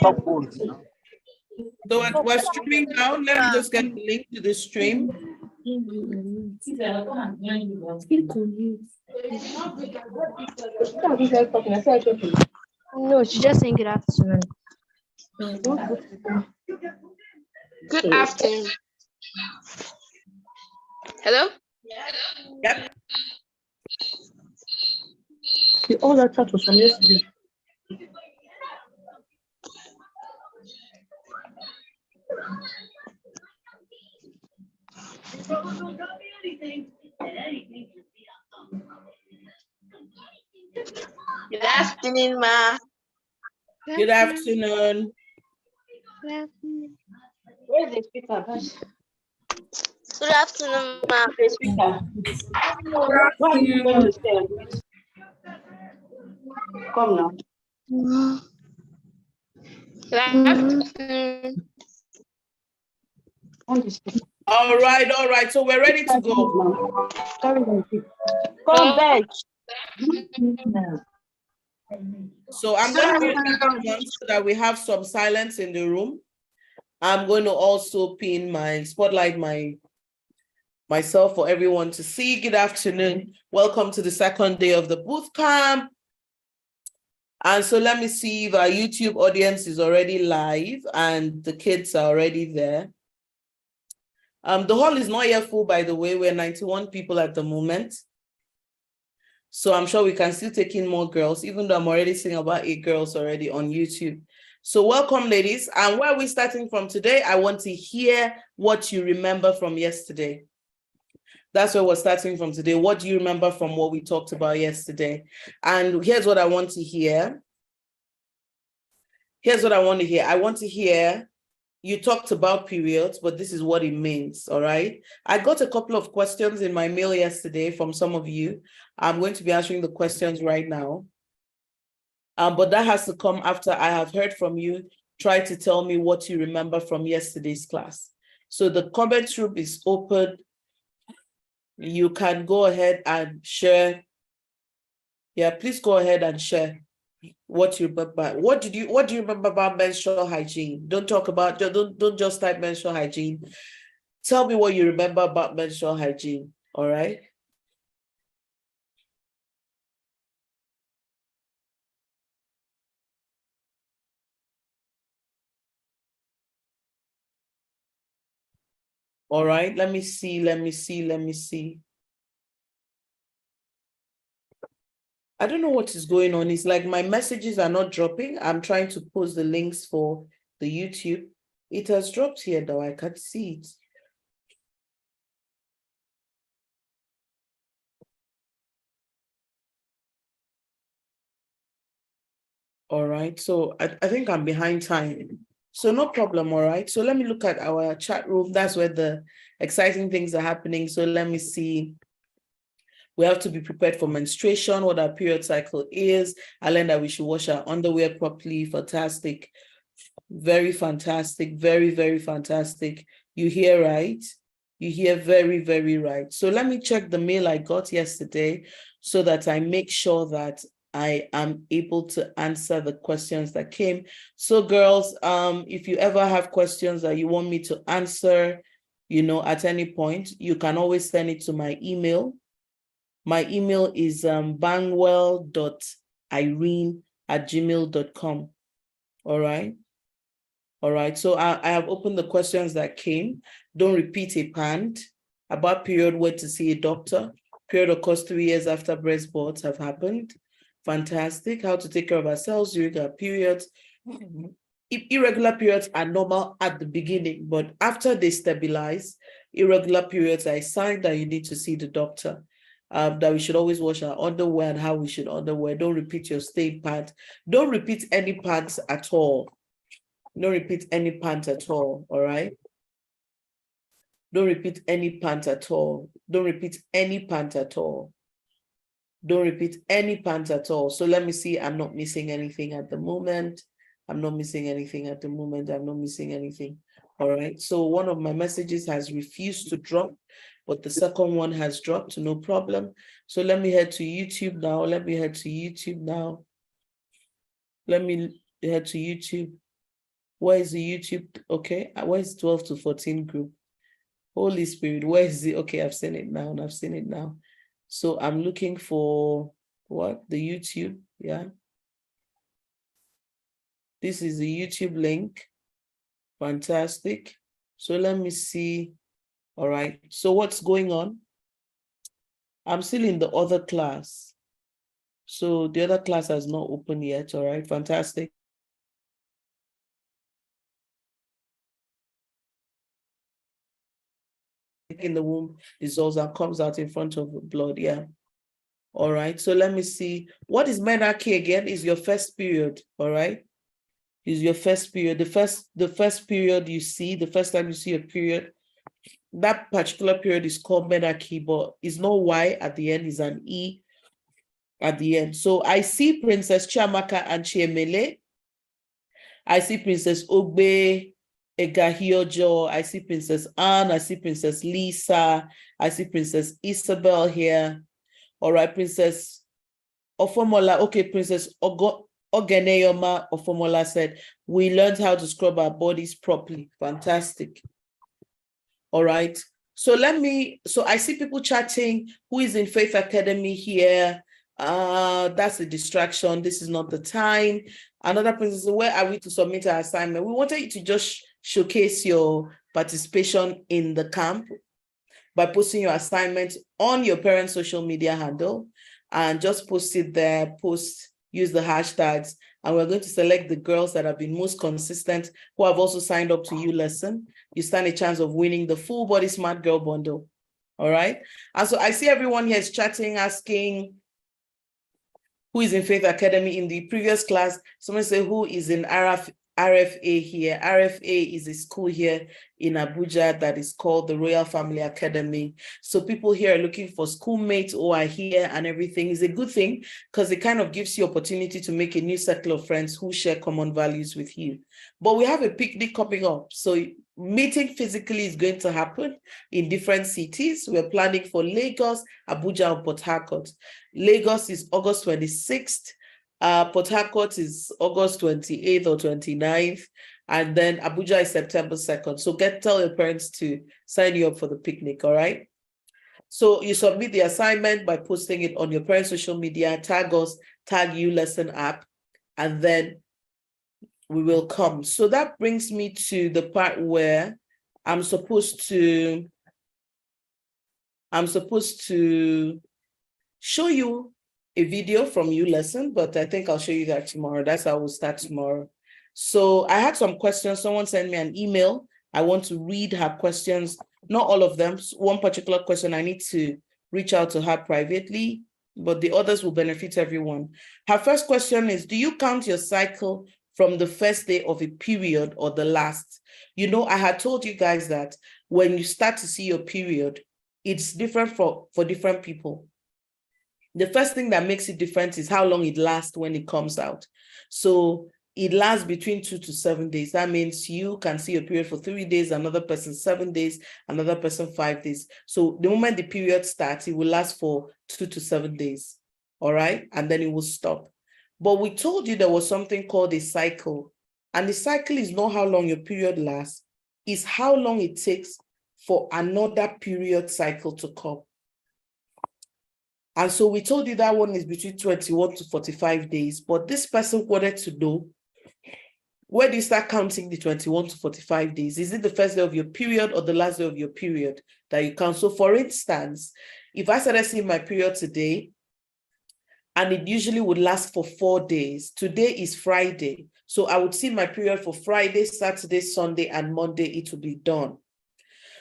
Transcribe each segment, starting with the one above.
So we're streaming now. Let me just get the link to the stream. No, she just saying good afternoon. Good afternoon. Hello? Yep. All that chat was from yesterday. Good afternoon, ma. Good afternoon. Where's the speaker? Good afternoon, ma. The speaker. Why are you going to stay? Come now. Good afternoon. On the speaker. All right. So we're ready to go. Carry the speaker. Come back. So I'm going to mute everyone so that we have some silence in the room. I'm going to also pin my spotlight myself for everyone to see. Good afternoon. Welcome to the second day of the boot camp. And so let me see if our YouTube audience is already live and the kids are already there. The hall is not yet full, by the way. We're 91 people at the moment. So I'm sure we can still take in more girls, even though I'm already seeing about 8 girls already on YouTube. So welcome, ladies. And where are we starting from today? I want to hear what you remember from yesterday. That's where we're starting from today. What do you remember from what we talked about yesterday? And here's what I want to hear. I want to hear, you talked about periods, but this is what it means, all right? I got a couple of questions in my mail yesterday from some of you. I'm going to be answering the questions right now. But that has to come after I have heard from you. Try to tell me what you remember from yesterday's class. So the comment room is open. You can go ahead and share. Yeah, please go ahead and share what you remember. What do you remember about menstrual hygiene? Don't just type menstrual hygiene. Tell me what you remember about menstrual hygiene, all right? All right, let me see. I don't know what is going on. It's like my messages are not dropping. I'm trying to post the links for the YouTube. It has dropped here though, I can't see it. All right, so I think I'm behind time. So no problem, all right? So let me look at our chat room. That's where the exciting things are happening. So let me see. We have to be prepared for menstruation, what our period cycle is. I learned that we should wash our underwear properly. Fantastic. Very fantastic. Very, very fantastic. You hear right? You hear very, very right. So let me check the mail I got yesterday so that I make sure that I am able to answer the questions that came. So girls, if you ever have questions that you want me to answer, at any point, you can always send it to my email. My email is bangwell.irene@gmail.com. All right. All right. So I have opened the questions that came. Don't repeat a pant. About period, where to see a doctor. Period occurs 3 years after breast births have happened. Fantastic. How to take care of ourselves during our periods. Irregular periods are normal at the beginning, but after they stabilize, irregular periods are a sign that you need to see the doctor. That we should always wash our underwear and how we should underwear. Don't repeat your stained pant. Don't repeat any pants at all. Don't repeat any pant at all, all right? Don't repeat any pant at all. Don't repeat any pant at all. Don't repeat any pant at all. So let me see. I'm not missing anything at the moment. I'm not missing anything at the moment. I'm not missing anything. All right. So one of my messages has refused to drop, but the second one has dropped. No problem. So let me head to YouTube now. Let me head to YouTube. Where is the YouTube? Okay, where is 12 to 14 group? Holy Spirit, where is it? Okay, I've seen it now, and I've seen it now. So I'm looking for what? The YouTube, yeah. This is the YouTube link. Fantastic. So let me see. All right, so what's going on? I'm still in the other class. So the other class has not opened yet, all right, fantastic. In the womb dissolves and comes out in front of the blood, yeah. All right, so let me see. What is menarche again? Is your first period, all right? Is your first period. The first period you see, the first time you see a period, that particular period is called menarche, but it's no Y at the end, it's an E at the end. So I see Princess Chiamaka and Chiemele. I see Princess Ogbe, Egahiojo. I see Princess Anne. I see Princess Lisa. I see Princess Isabel here. All right, Princess Ofomola. Okay, Princess Ogeneyoma Ofomola said, we learned how to scrub our bodies properly. Fantastic. All right. So I see people chatting. Who is in Faith Academy here? That's a distraction. This is not the time. Another person says, where are we to submit our assignment? We wanted you to just showcase your participation in the camp by posting your assignment on your parent social media handle and just post it there, use the hashtags, and we're going to select the girls that have been most consistent, who have also signed up to ULesson. You stand a chance of winning the full body Smart Girl bundle. All right. And so I see everyone here is chatting, asking who is in Faith Academy. In the previous class, someone said who is in RFA here. RFA is a school here in Abuja that is called the Royal Family Academy. So people here are looking for schoolmates who are here, and everything is a good thing because it kind of gives you opportunity to make a new circle of friends who share common values with you. But we have a picnic coming up. So meeting physically is going to happen in different cities. We're planning for Lagos, Abuja, and Port Harcourt. Lagos is August 26th. Port Harcourt is August 28th or 29th, and then Abuja is September 2nd. So tell your parents to sign you up for the picnic, all right? So you submit the assignment by posting it on your parents' social media, tag us, tag ULesson app, and then we will come. So that brings me to the part where I'm supposed to show you a video from ULesson, but I think I'll show you that tomorrow. That's how we'll start tomorrow. So I had some questions. Someone sent me an email. I want to read her questions, not all of them. One particular question, I need to reach out to her privately, but the others will benefit everyone. Her first question is, do you count your cycle from the first day of a period or the last? You know, I had told you guys that when you start to see your period, it's different for different people. The first thing that makes it different is how long it lasts when it comes out. So it lasts between 2 to 7 days. That means you can see a period for 3 days, another person 7 days, another person 5 days. So the moment the period starts, it will last for 2 to 7 days. All right. And then it will stop. But we told you there was something called a cycle. And the cycle is not how long your period lasts, it's how long it takes for another period cycle to come. And so we told you that one is between 21 to 45 days, but this person wanted to know, where do you start counting the 21 to 45 days? Is it the first day of your period or the last day of your period that you count? So for instance, if I started seeing my period today, and it usually would last for 4 days, today is Friday. So I would see my period for Friday, Saturday, Sunday, and Monday, it will be done.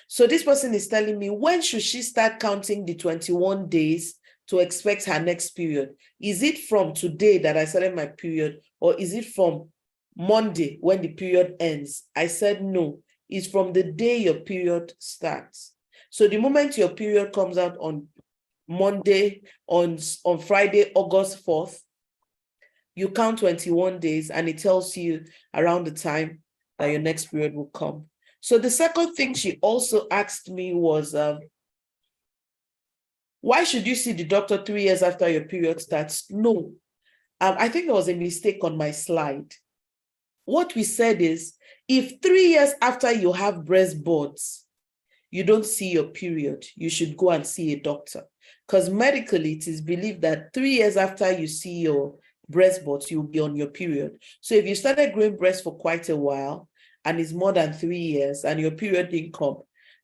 So this person is telling me, when should she start counting the 21 days to expect her next period? Is it from today that I started my period, or is it from Monday when the period ends? I said, no, it's from the day your period starts. So the moment your period comes out on Monday, on Friday, August 4th, you count 21 days and it tells you around the time that your next period will come. So the second thing she also asked me was, why should you see the doctor 3 years after your period starts? No, I think there was a mistake on my slide. what we said is, if 3 years after you have breast buds, you don't see your period, you should go and see a doctor. Because medically, it is believed that 3 years after you see your breast buds, you'll be on your period. So if you started growing breasts for quite a while, and it's more than 3 years, and your period didn't come,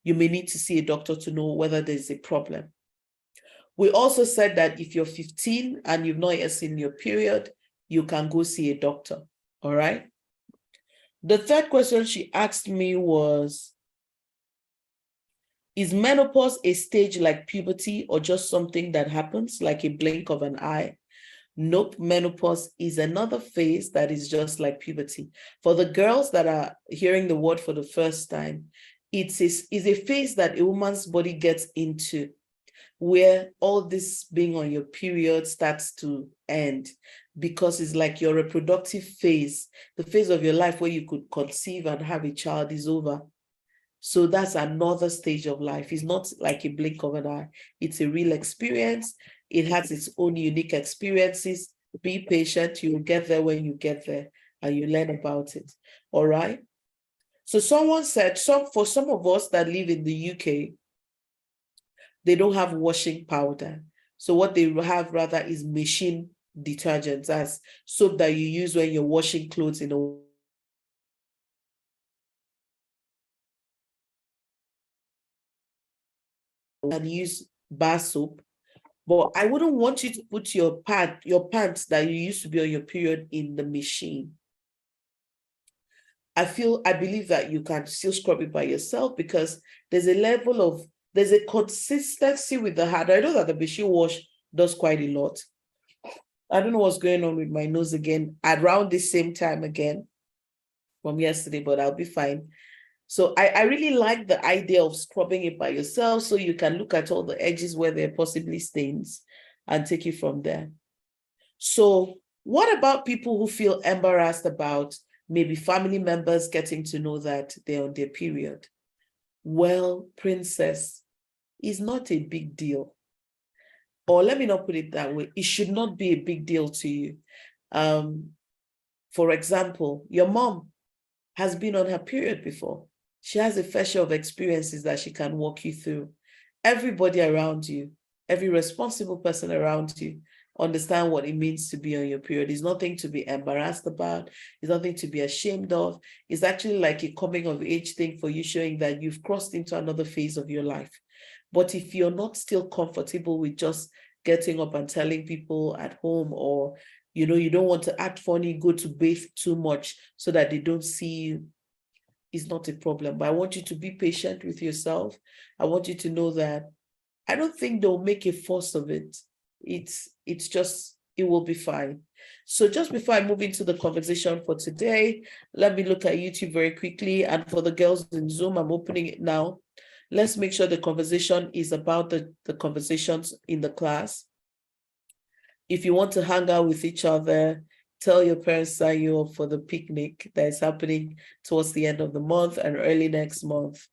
you may need to see a doctor to know whether there's a problem. We also said that if you're 15 and you've not yet seen your period, you can go see a doctor, all right? The third question she asked me was, is menopause a stage like puberty or just something that happens like a blink of an eye? Nope, menopause is another phase that is just like puberty. For the girls that are hearing the word for the first time, it's a phase that a woman's body gets into where all this being on your period starts to end, because it's like your reproductive phase, the phase of your life where you could conceive and have a child is over. So that's another stage of life. It's not like a blink of an eye. It's a real experience. It has its own unique experiences. Be patient. You'll get there when you get there and you learn about it. All right. So someone said, for some of us that live in the UK, they don't have washing powder. So what they have rather is machine detergents, as soap that you use when you're washing clothes in a and use bar soap. But I wouldn't want you to put your pants that you used to be on your period in the machine. I believe that you can still scrub it by yourself, because there's a consistency with the hand. I know that the machine wash does quite a lot. I don't know what's going on with my nose again around the same time again from yesterday, but I'll be fine. So I really like the idea of scrubbing it by yourself, so you can look at all the edges where there are possibly stains and take it from there. So what about people who feel embarrassed about maybe family members getting to know that they're on their period? Well, princess, it's not a big deal. Or let me not put it that way. It should not be a big deal to you. For example, your mom has been on her period before. She has a fair share of experiences that she can walk you through. Everybody around you, every responsible person around you, understand what it means to be on your period. It's nothing to be embarrassed about. It's nothing to be ashamed of. It's actually like a coming of age thing for you, showing that you've crossed into another phase of your life. But if you're not still comfortable with just getting up and telling people at home, or you don't want to act funny, go to bathe too much so that they don't see you, it's not a problem. But I want you to be patient with yourself. I want you to know that I don't think they'll make a fuss of it. It's just, it will be fine. So just before I move into the conversation for today, let me look at YouTube very quickly. And for the girls in Zoom, I'm opening it now. Let's make sure the conversation is about the conversations in the class. If you want to hang out with each other, tell your parents sign you up for the picnic that is happening towards the end of the month and early next month.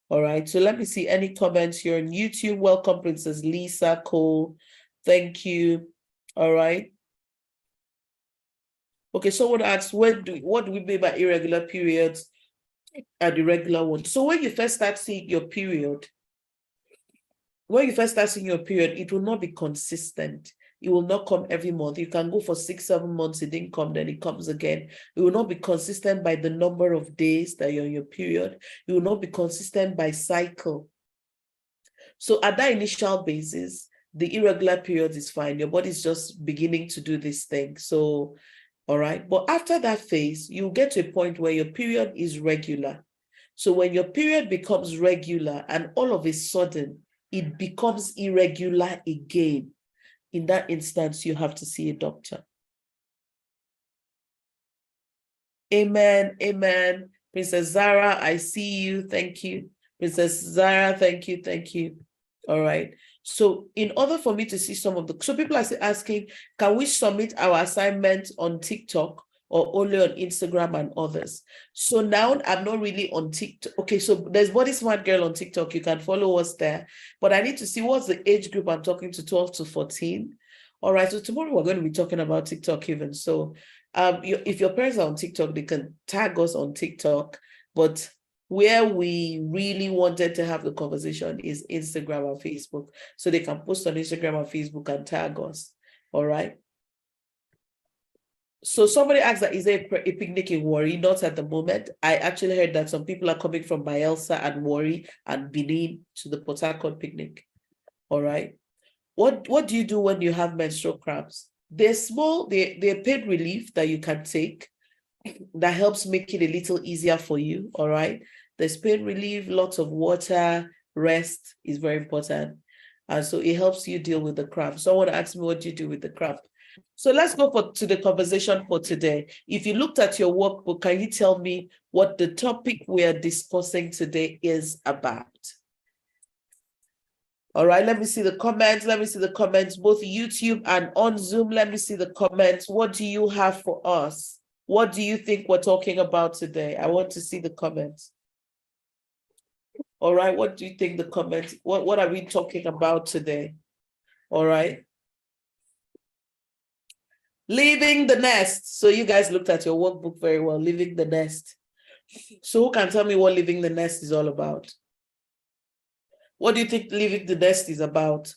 All right, so let me see any comments here on YouTube. Welcome, Princess Lisa Cole. Thank you. All right. Okay, someone asks, what do we mean by irregular periods and irregular ones? So when you first start seeing your period, it will not be consistent. It will not come every month. You can go for 6-7 months, it didn't come, then it comes again. It will not be consistent by the number of days that you're on your period. It will not be consistent by cycle. So at that initial basis, the irregular period is fine. Your body is just beginning to do this thing. So, all right. But after that phase, you get to a point where your period is regular. So when your period becomes regular and all of a sudden it becomes irregular again, in that instance, you have to see a doctor. Amen. Amen. Princess Zara, I see you. Thank you. Princess Zara, thank you. Thank you. All right. So in order for me to see so people are asking, can we submit our assignment on TikTok or only on Instagram and others? So now I'm not really on TikTok. Okay, so there's Body Smart Girl on TikTok. You can follow us there. But I need to see what's the age group I'm talking to, 12 to 14. All right, so tomorrow we're going to be talking about TikTok even. So if your parents are on TikTok, they can tag us on TikTok, but where we really wanted to have the conversation is Instagram and Facebook. So they can post on Instagram and Facebook and tag us. All right. So somebody asked that, is there a picnic in Warri? Not at the moment. I actually heard that some people are coming from Bayelsa and Warri and Benin to the Port Harcourt picnic. All right. What do you do when you have menstrual cramps? They're small, they're pain relief that you can take that helps make it a little easier for you. All right. There's pain relief, lots of water, rest is very important. And so it helps you deal with the cramp. Someone asked me, what do you do with the cramp? So let's go to the conversation for today. If you looked at your workbook, can you tell me what the topic we are discussing today is about? All right, let me see the comments. Let me see the comments, both YouTube and on Zoom. Let me see the comments. What do you have for us? What do you think we're talking about today? I want to see the comments. All right, what do you think the comments? What are we talking about today? All right. Leaving the nest. So you guys looked at your workbook very well, leaving the nest. So who can tell me what leaving the nest is all about? What do you think leaving the nest is about?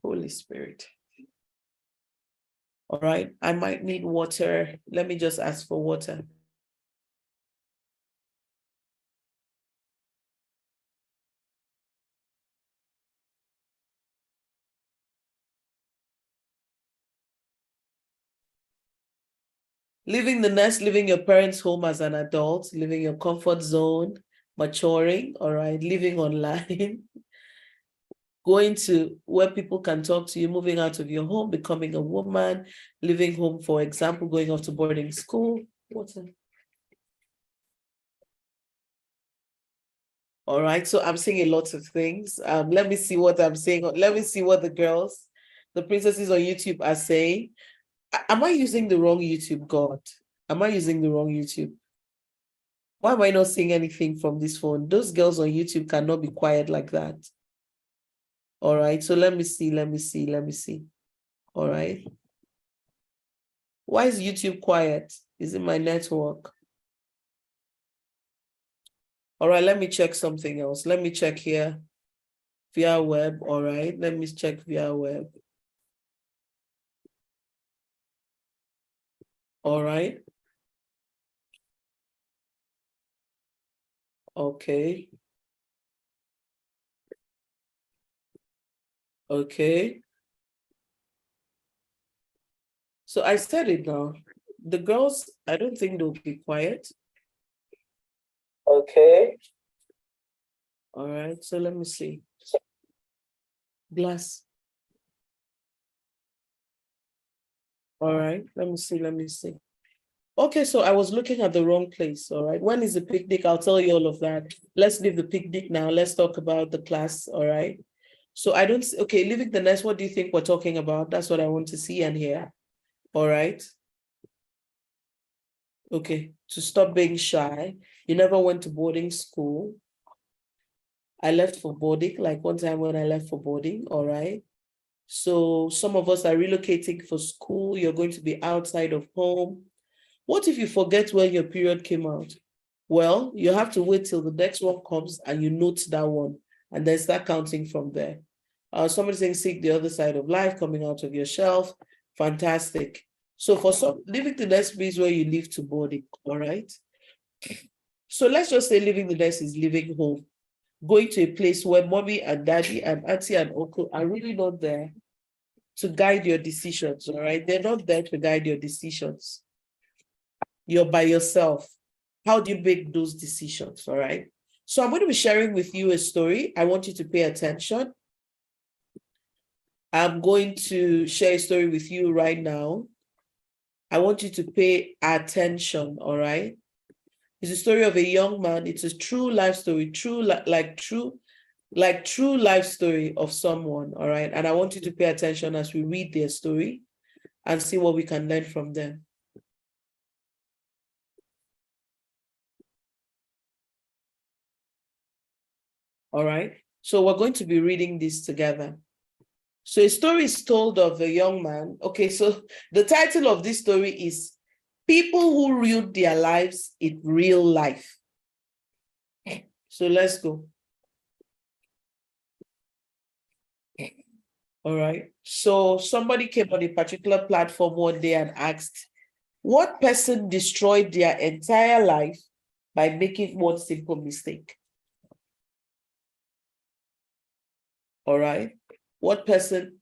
Holy Spirit. All right, I might need water. Let me just ask for water. Leaving the nest, leaving your parents' home as an adult, leaving your comfort zone, maturing, all right, living online, going to where people can talk to you, moving out of your home, becoming a woman, leaving home, for example, going off to boarding school. All right, so I'm saying a lot of things. Let me see what I'm saying. Let me see what the girls, the princesses on YouTube are saying. Am I using the wrong YouTube, God? Am I using the wrong YouTube? Why am I not seeing anything from this phone? Those girls on YouTube cannot be quiet like that. All right, so let me see. All right. Why is YouTube quiet? Is it my network? All right, let me check something else. Let me check here via web. All right, let me check via web. All right. Okay. Okay. So I said it now. The girls, I don't think they'll be quiet. Okay. All right, so let me see. Glass. All right, let me see. Okay, so I was looking at the wrong place, all right? When is the picnic? I'll tell you all of that. Let's leave the picnic now. Let's talk about the class, all right? So I don't, okay, leaving the nest, what do you think we're talking about? That's what I want to see and hear, all right? Okay, to stop being shy. You never went to boarding school. I left for boarding, like one time when I left for boarding, all right? So some of us are relocating for school. You're going to be outside of home. What if you forget when your period came out? Well, you have to wait till the next one comes and you note that one and then start counting from there. Somebody saying seek the other side of life, coming out of your shelf. Fantastic. So for some, living the nest means where you live to boarding, all right? So let's just say living the nest is living home, going to a place where mommy and daddy and auntie and uncle are really not there to guide your decisions, all right? They're not there to guide your decisions. You're by yourself. How do you make those decisions, all right? So I'm going to be sharing with you a story. I want you to pay attention. I'm going to share a story with you right now. I want you to pay attention, all right? It's a story of a young man. It's a true life story, true life story of someone, all right? And I want you to pay attention as we read their story and see what we can learn from them. All right, so we're going to be reading this together. So a story is told of a young man. Okay, so the title of this story is People Who Ruined Their Lives in Real Life. So let's go. All right. So somebody came on a particular platform one day and asked, what person destroyed their entire life by making one simple mistake? All right. What person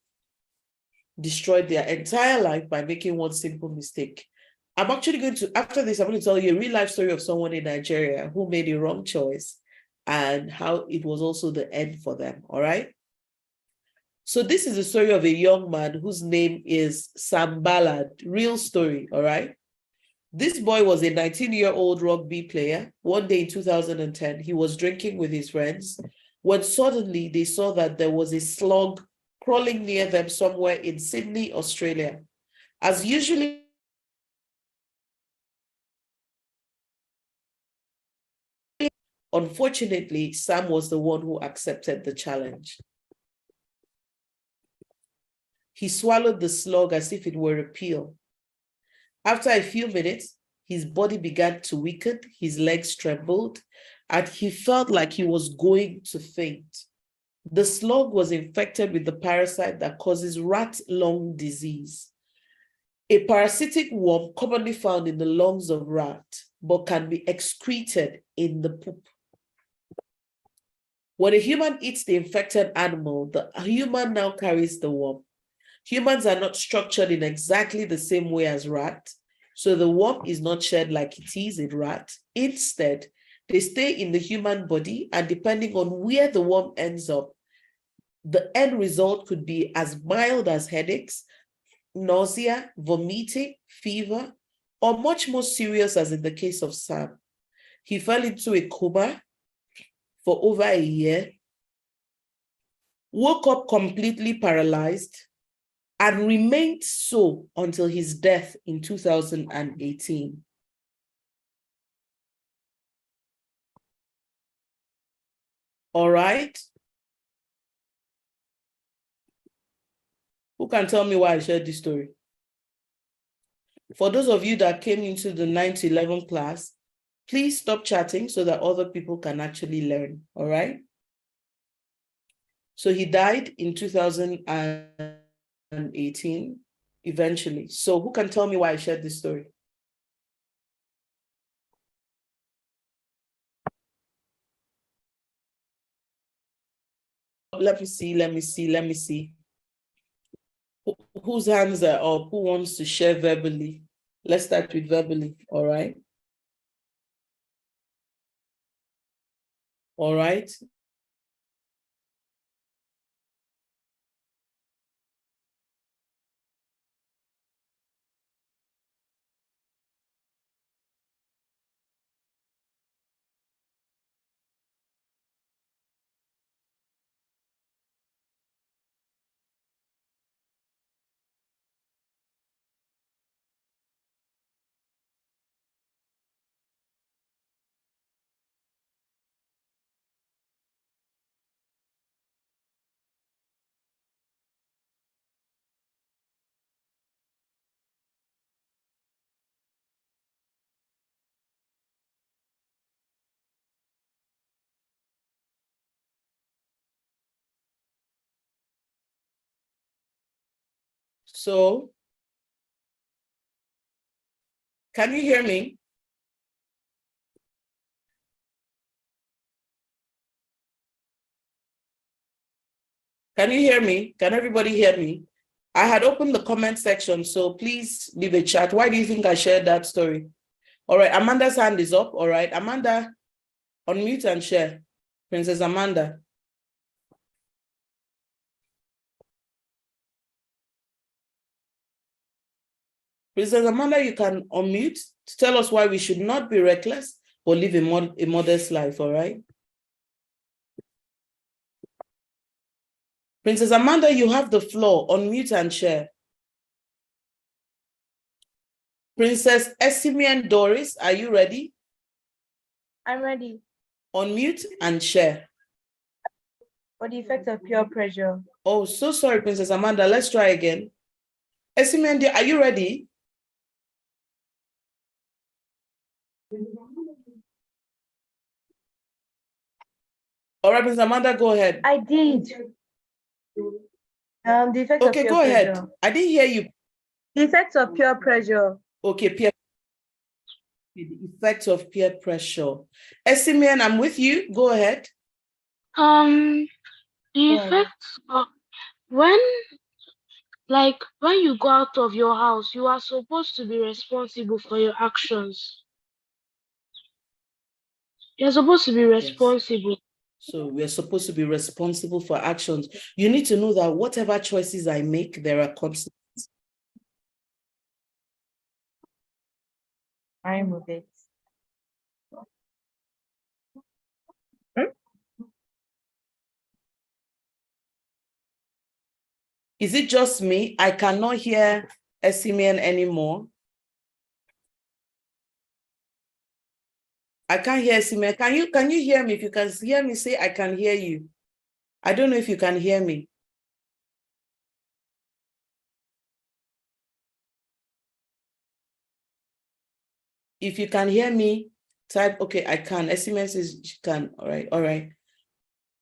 destroyed their entire life by making one simple mistake? I'm actually going to, after this, I'm going to tell you a real life story of someone in Nigeria who made a wrong choice and how it was also the end for them. All right. So this is the story of a young man whose name is Sam Ballard, real story. All right. This boy was a 19-year-old rugby player. One day in 2010, he was drinking with his friends when suddenly they saw that there was a slug crawling near them somewhere in Sydney, Australia. As usually, unfortunately, Sam was the one who accepted the challenge. He swallowed the slug as if it were a pill. After a few minutes, his body began to weaken, his legs trembled, and he felt like he was going to faint. The slug was infected with the parasite that causes rat lung disease, a parasitic worm commonly found in the lungs of rat, but can be excreted in the poop. When a human eats the infected animal, the human now carries the worm. Humans are not structured in exactly the same way as rat, so the worm is not shed like it is in rat. Instead, they stay in the human body, and depending on where the worm ends up, the end result could be as mild as headaches, nausea, vomiting, fever, or much more serious as in the case of Sam. He fell into a coma for over a year, woke up completely paralyzed, and remained so until his death in 2018. All right. Who can tell me why I shared this story? For those of you that came into the 9 to 11 class, please stop chatting so that other people can actually learn. All right. So he died in 2018, eventually. So who can tell me why I shared this story? Let me see. Whose hands are up? Who wants to share verbally? Let's start with verbally, all right? All right. So, can you hear me? Can you hear me? Can everybody hear me? I had opened the comment section, so please leave a chat. Why do you think I shared that story? All right, Amanda's hand is up. All right, Amanda, unmute and share. Princess Amanda. Princess Amanda, you can unmute to tell us why we should not be reckless or live a modest life, all right? Princess Amanda, you have the floor. Unmute and share. Princess Esimian Doris, are you ready? I'm ready. Unmute and share. For the effect of peer pressure. Oh, so sorry, Princess Amanda. Let's try again. Esimendi, are you ready? All right, Princess Amanda, go ahead. I did. The effect of Okay, peer go ahead. pressure. I didn't hear you. The effects of peer pressure. Okay, the effects of peer pressure. Esimeon, I'm with you. Go ahead. The effects of when you go out of your house, you are supposed to be responsible for your actions. You're supposed to be responsible. Yes. So we're supposed to be responsible for actions. You need to know that whatever choices I make, there are consequences. I move it. Is it just me? I cannot hear Esimeon anymore. I can't hear Esimeon. Can you hear me? If you can hear me, say I can hear you. I don't know if you can hear me. If you can hear me, type, okay, I can. Esimeon says she can. All right, all right.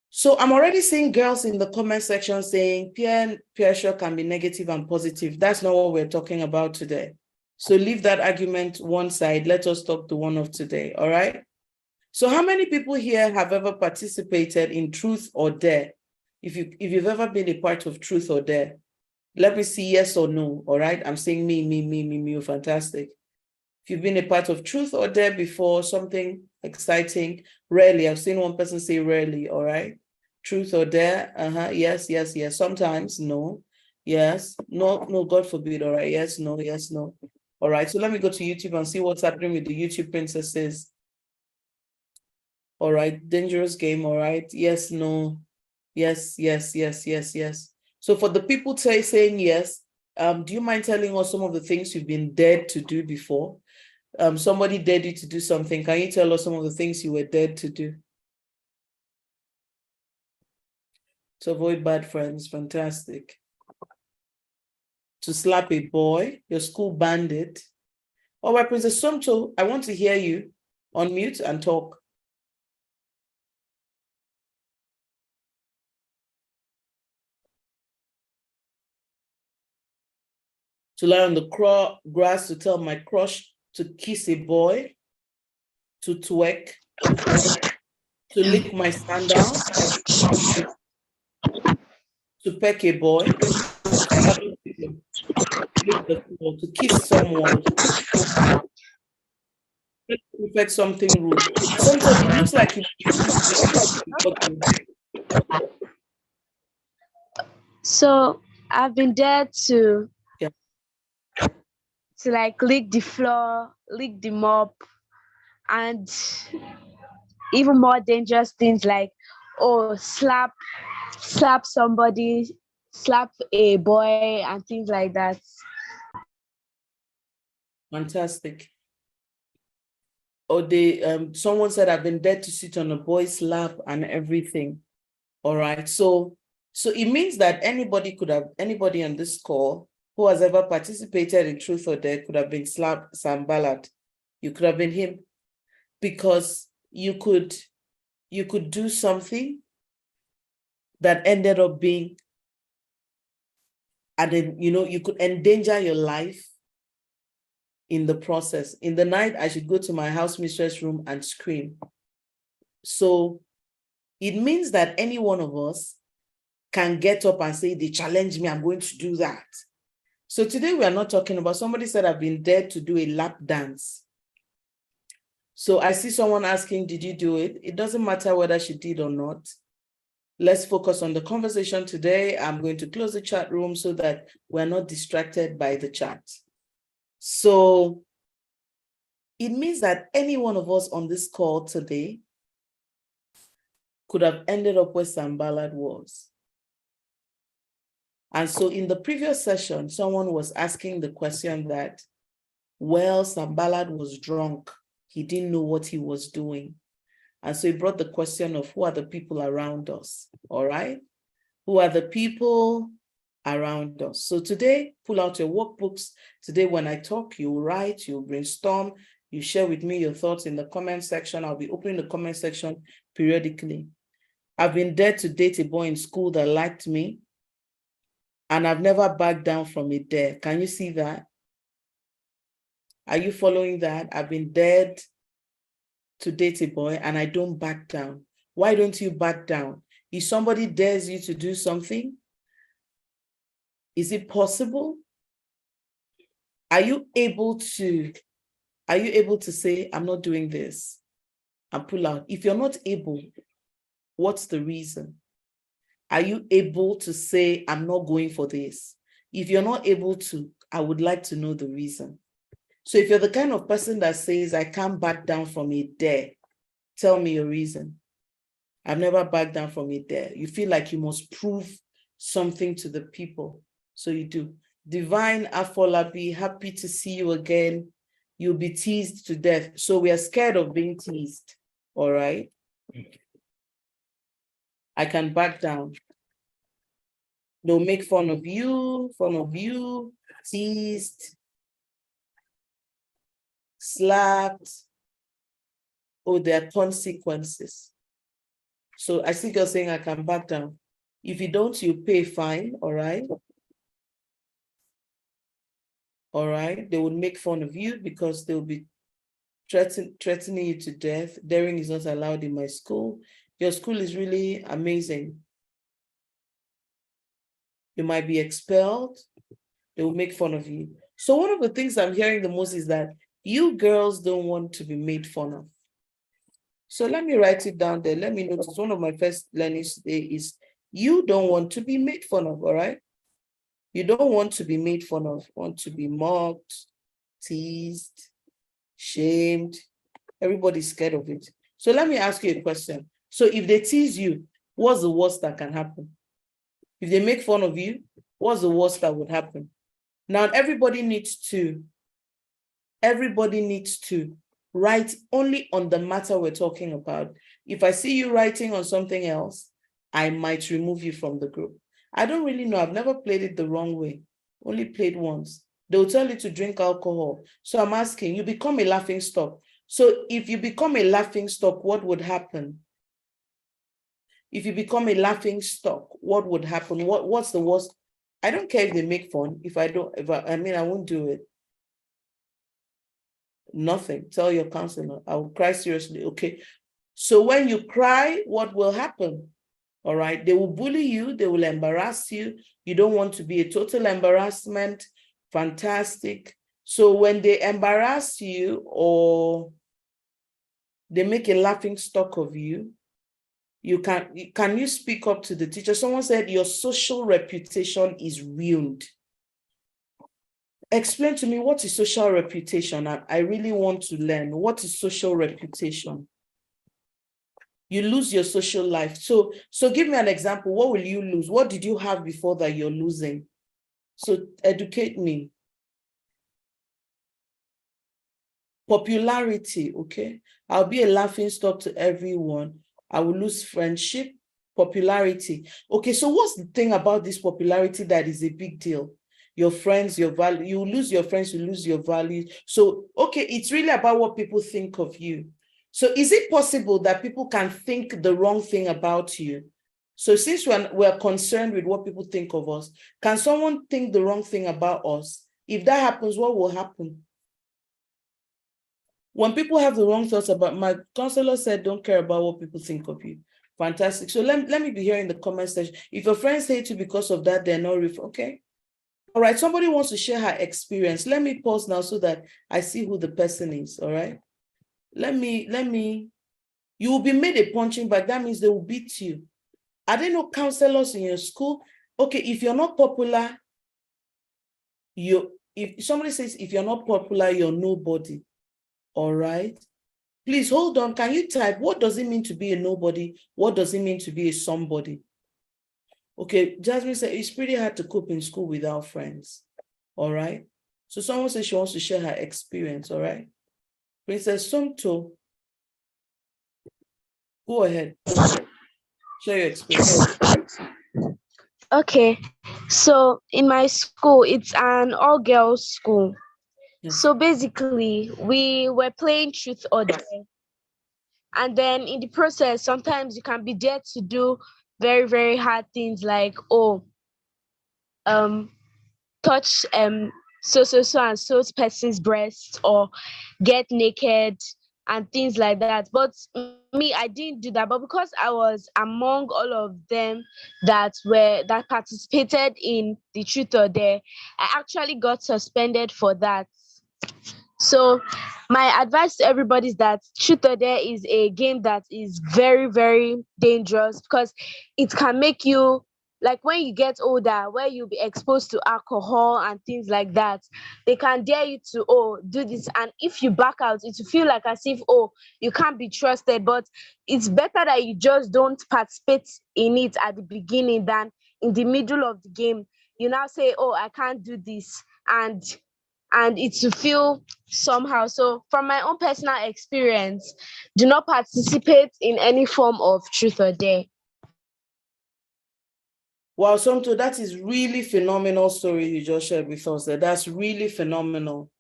So I'm already seeing girls in the comment section saying peer pressure can be negative and positive. That's not what we're talking about today. So leave that argument one side. Let us talk the one of today, all right? So how many people here have ever participated in Truth or Dare? If you've ever been a part of Truth or Dare, let me see yes or no, all right? I'm saying me, fantastic. If you've been a part of Truth or Dare before, something exciting, rarely. I've seen one person say rarely, all right? Truth or Dare, yes. Sometimes, no, yes, no, God forbid, all right, yes, no. All right, so let me go to YouTube and see what's happening with the YouTube princesses. All right, dangerous game, all right, yes, no, yes. So for the people saying yes, do you mind telling us some of the things you've been dared to do before? Somebody dared you to do something. Can you tell us some of the things you were dared to do? To avoid bad friends, fantastic. To slap a boy, your school banned it. All right, Princess Somto, I want to hear you. Unmute and talk. To lie on the grass to tell my crush to kiss a boy, to twerk, to lick my sandals, to peck a boy, to kiss someone, to perfect something rude. Sometimes it looks like So I've been there to Yeah. to like lick the floor, lick the mop, and even more dangerous things like slap somebody, slap a boy, and things like that. Fantastic. Or someone said I've been there to sit on a boy's lap and everything. All right. So it means that anybody on this call who has ever participated in Truth or Dare could have been Sam Ballard. You could have been him, because you could do something that ended up being, and then you could endanger your life in the process. In the night, I should go to my house mistress room and scream. So it means that any one of us can get up and say, they challenge me, I'm going to do that. So today we are not talking about, somebody said I've been dared to do a lap dance. So I see someone asking, did you do it? It doesn't matter whether she did or not. Let's focus on the conversation today. I'm going to close the chat room so that we're not distracted by the chat. So it means that any one of us on this call today could have ended up where Sam Ballard was. And so in the previous session, someone was asking the question that, well, Sam Ballard was drunk. He didn't know what he was doing. And so it brought the question of who are the people around us, all right? Who are the people around us? So today, pull out your workbooks. Today, when I talk, you write, you brainstorm, you share with me your thoughts in the comment section. I'll be opening the comment section periodically. I've been dared to date a boy in school that liked me, and I've never backed down from a dare. Can you see that? Are you following that? I've been dared to date a boy and I don't back down. Why don't you back down? If somebody dares you to do something, is it possible? Are you able to say, I'm not doing this, and pull out? If you're not able, what's the reason? Are you able to say, I'm not going for this? If you're not able to, I would like to know the reason. So if you're the kind of person that says, I can't back down from a dare, tell me your reason. I've never backed down from a dare. You feel like you must prove something to the people. So you do. Divine Afolabi, happy to see you again. You'll be teased to death. So we are scared of being teased. All right. I can back down. They'll make fun of you, teased, slapped. Oh, there are consequences. So I see you're saying I can back down. If you don't, you pay fine, all right? All right, they would make fun of you because they'll be threatening you to death. Daring is not allowed in my school. Your school is really amazing. You might be expelled. They will make fun of you. So one of the things I'm hearing the most is that you girls don't want to be made fun of. So let me write it down there. Let me notice one of my first learnings today is you don't want to be made fun of, all right? You don't want to be made fun of, want to be mocked, teased, shamed. Everybody's scared of it. So let me ask you a question. So if they tease you, what's the worst that can happen? If they make fun of you, what's the worst that would happen? Now, everybody needs to write only on the matter we're talking about. If I see you writing on something else, I might remove you from the group. I don't really know. I've never played it the wrong way. Only played once. They'll tell you to drink alcohol. So I'm asking, you become a laughing stock. So if you become a laughing stock, what would happen? If you become a laughing stock, what would happen? What's the worst? I don't care if they make fun. I won't do it. Nothing. Tell your counselor. I will cry seriously. Okay. So when you cry, what will happen? All right. They will bully you. They will embarrass you. You don't want to be a total embarrassment. Fantastic. So when they embarrass you or they make a laughing stock of you, can you speak up to the teacher? Someone said your social reputation is ruined. Explain to me, what is social reputation? I really want to learn. What is social reputation? You lose your social life. So give me an example. What will you lose? What did you have before that you're losing? So educate me. Popularity, okay? I'll be a laughing stock to everyone. I will lose friendship, popularity. Okay, so what's the thing about this popularity that is a big deal? Your friends, your value, you lose your friends, you lose your values. So, okay, it's really about what people think of you. So is it possible that people can think the wrong thing about you? So since we're concerned with what people think of us, can someone think the wrong thing about us? If that happens, what will happen? When people have the wrong thoughts about, my counselor said, don't care about what people think of you. Fantastic. So let me be here in the comment section. If your friends hate you because of that, they're not okay. All right, somebody wants to share her experience. Let me pause now so that I see who the person is, all right? You will be made a punching bag. That means they will beat you. Are there no counselors in your school? Okay, if you're not popular, if somebody says, if you're not popular, you're nobody, all right? Please hold on. Can you type, what does it mean to be a nobody? What does it mean to be a somebody? Okay, Jasmine said it's pretty hard to cope in school without friends. All right. So someone says she wants to share her experience. All right. Princess Somto. Go ahead. Share your experience. Okay, so in my school, it's an all-girls school. Yes. So basically, we were playing truth or dare, and then in the process, sometimes you can be there to do very, very hard things like, um, touch so and so person's breast, or get naked and things like that. But me, I didn't do that. But because I was among all of them that participated in the truth or dare, I actually got suspended for that. So my advice to everybody is that truth or dare is a game that is very, very dangerous, because it can make you, like when you get older, where you'll be exposed to alcohol and things like that, they can dare you to do this, and if you back out, it will feel like as if you can't be trusted. But it's better that you just don't participate in it at the beginning than in the middle of the game you now say, I can't do this, and it to feel somehow. So from my own personal experience, do not participate in any form of truth or dare. Wow, Somto, that is really phenomenal story you just shared with us there. That's really phenomenal.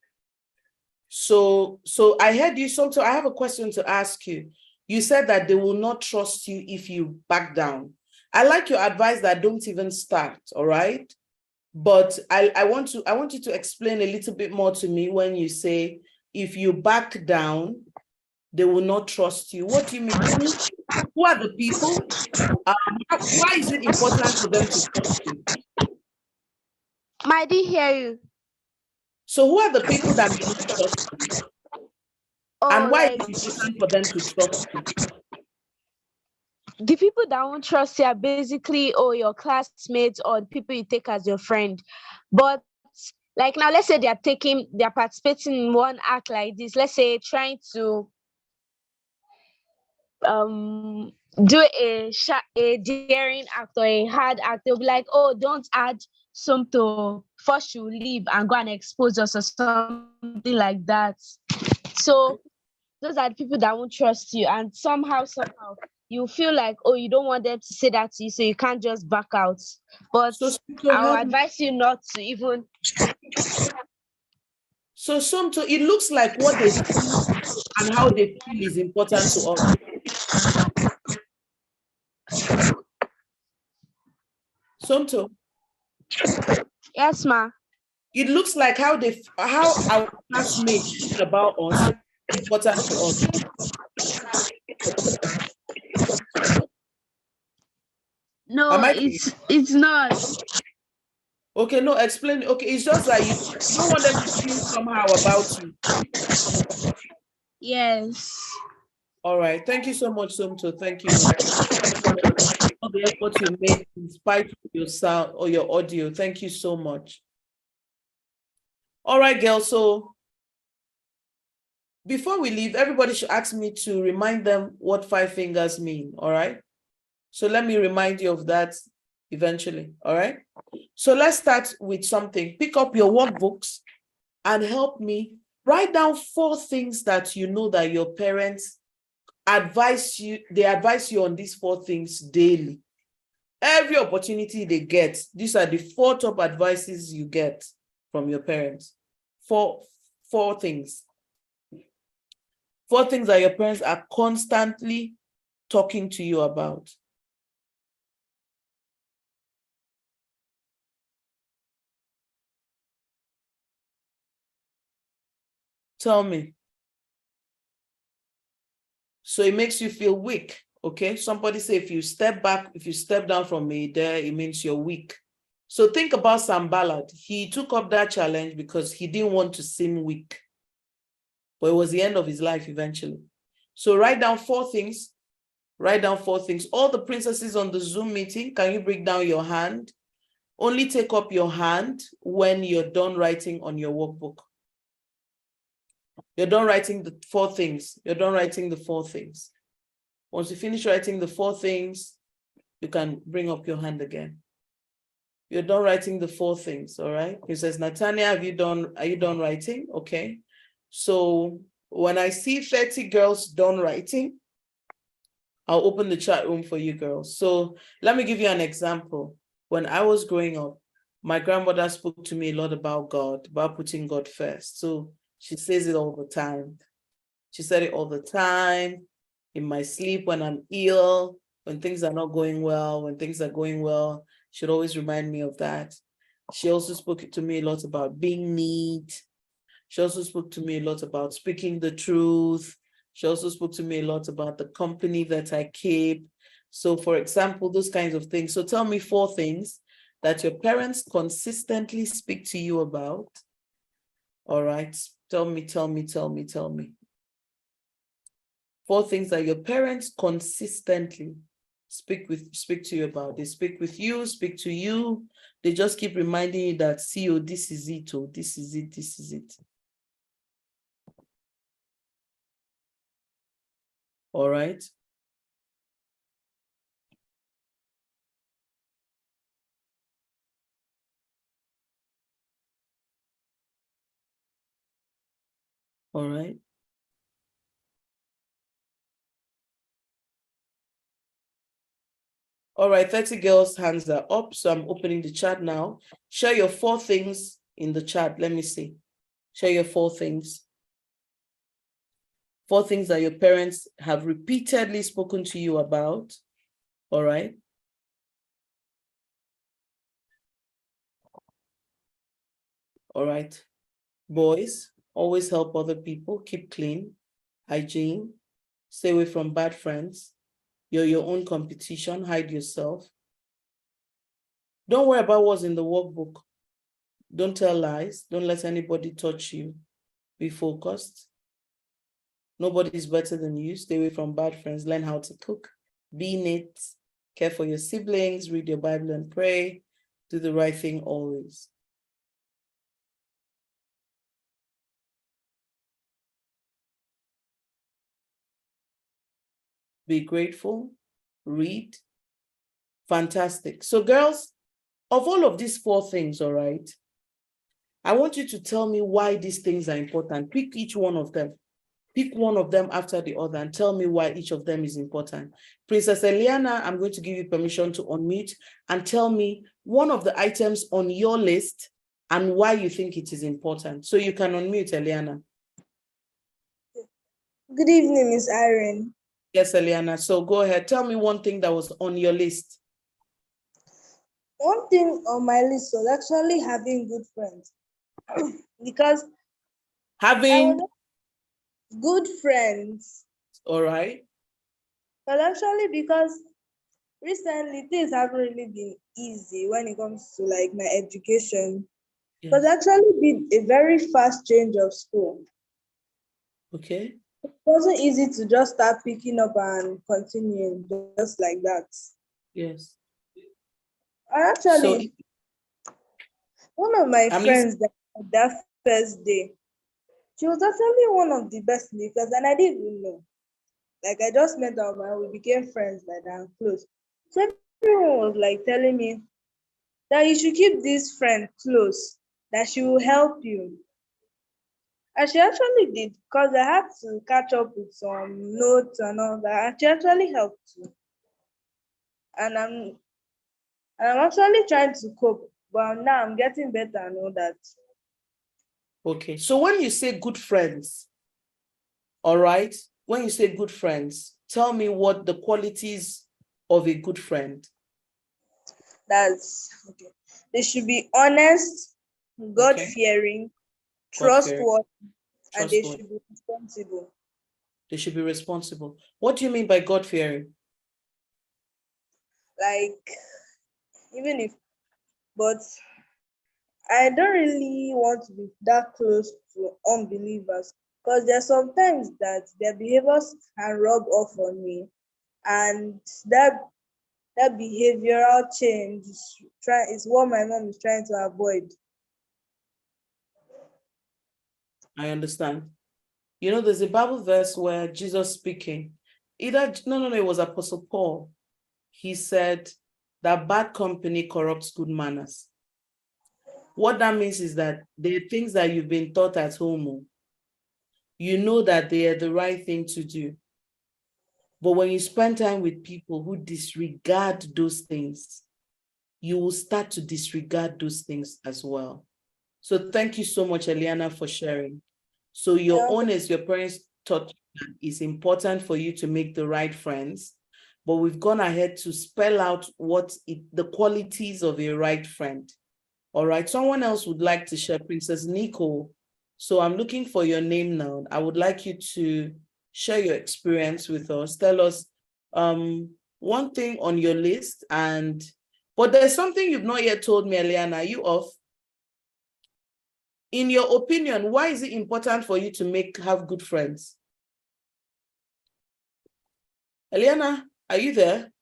So I heard you, Somto. I have a question to ask you. You said that they will not trust you if you back down. I like your advice that don't even start, all right? But I want you to explain a little bit more to me when you say if you back down, they will not trust you. What do you mean? Who are the people? Why is it important for them to trust you? I didn't hear you. So who are the people that may not trust you? And why Like, is it important for them to trust you? the people that won't trust you are basically your classmates or the people you take as your friend. But like now, let's say they're participating in one act like this. Let's say trying to do a daring act or a hard act. They'll be like, don't add some to first you leave and go and expose us or something like that. So those are the people that won't trust you, and somehow you feel like, you don't want them to say that to you, so you can't just back out. But So Somto, I'll help me. advise you not to even. So Somto, it looks like what they see and how they feel is important to us. Somto, Yes, ma. it looks like how our classmates feel about us is important to us. No, Am I correct? it's not. Okay, no, explain. Okay, it's just that you don't want them to feel somehow about you. Yes. All right. Thank you so much, Somto. Thank you. All the effort you made in spite of your sound or your audio. Thank you so much. All right, girls. So before we leave, everybody should ask me to remind them what 5 fingers mean. All right. So let me remind you of that eventually. All right. So let's start with something. Pick up your workbooks and help me write down 4 things that you know that your parents advise you. They advise you on these 4 things daily. Every opportunity they get, these are the 4 top advices you get from your parents. 4 things. 4 things that your parents are constantly talking to you about. Tell me. So it makes you feel weak, okay? Somebody say if you step back, if you step down from me there, it means you're weak. So think about Sam Ballard. He took up that challenge because he didn't want to seem weak. But it was the end of his life eventually. So write down 4 things. Write down 4 things. All the princesses on the Zoom meeting, can you break down your hand? Only take up your hand when you're done writing on your workbook. You're done writing the 4 things. You're done writing the 4 things. Once you finish writing the 4 things, you can bring up your hand again. You're done writing the 4 things, all right? He says, Natania, are you done writing? Okay. So when I see 30 girls done writing, I'll open the chat room for you girls. So let me give you an example. When I was growing up, my grandmother spoke to me a lot about God, about putting God first. So she says it all the time. She said it all the time, in my sleep, when I'm ill, when things are not going well, when things are going well. She'd always remind me of that. She also spoke to me a lot about being neat. She also spoke to me a lot about speaking the truth. She also spoke to me a lot about the company that I keep. So for example, those kinds of things. So tell me 4 things that your parents consistently speak to you about. All right, tell me. 4 things that your parents consistently speak to you about. They speak with you, speak to you. They just keep reminding you that, see, oh, this is it, oh, this is it, this is it. All right. All right. All right, 30 girls' hands are up. So I'm opening the chat now. Share your 4 things in the chat. Let me see. Share your 4 things. 4 things that your parents have repeatedly spoken to you about. All right. All right. Boys, always help other people. Keep clean. Hygiene. Stay away from bad friends. You're your own competition. Hide yourself. Don't worry about what's in the workbook. Don't tell lies. Don't let anybody touch you. Be focused. Nobody's better than you. Stay away from bad friends. Learn how to cook. Be neat. Care for your siblings. Read your Bible and pray. Do the right thing always. Be grateful. Read. Fantastic. So girls, of all of these 4 things, all right, I want you to tell me why these things are important. Pick each one of them. Pick one of them after the other and tell me why each of them is important. Princess Eliana, I'm going to give you permission to unmute and tell me one of the items on your list and why you think it is important. So you can unmute, Eliana. Good evening, Miss Irene. Yes, Eliana. So go ahead. Tell me one thing that was on your list. One thing on my list was actually having good friends. Because Having, good friends. all right. But actually, because recently things haven't really been easy when it comes to like my education. Yes. But actually been a very fast change of school. Okay. It wasn't easy to just start picking up and continuing just like that. Yes. Actually, one of my friends that first day, she was actually one of the best in the class, and I didn't even know. Like I just met her and we became friends like that and close. So everyone was like telling me that you should keep this friend close, that she will help you. And she actually did, because I had to catch up with some notes and all that, and she actually helped too. And I'm actually trying to cope, but now I'm getting better and all that. Okay. So when you say good friends, all right, when you say good friends, tell me what the qualities of a good friend. That's okay. They should be honest, God-fearing, trustworthy, and they should be responsible. They should be responsible. What do you mean by God-fearing? Like, but I don't really want to be that close to unbelievers, because there's sometimes that their behaviors can rub off on me, and that behavioral change is what my mom is trying to avoid. I understand. You know, there's a Bible verse where Jesus speaking, it was Apostle Paul. He said that bad company corrupts good manners. What that means is that there are things that you've been taught at home. You know that they are the right thing to do. But when you spend time with people who disregard those things, you will start to disregard those things as well. So thank you so much, Eliana, for sharing. So your own is your parents taught you that it's important for you to make the right friends, but we've gone ahead to spell out the qualities of a right friend. All right, someone else would like to share, Princess Nicole. So I'm looking for your name now. I would like you to share your experience with us. Tell us one thing on your list, but there's something you've not yet told me, Eliana. Are you off? In your opinion, why is it important for you to have good friends? Eliana, are you there?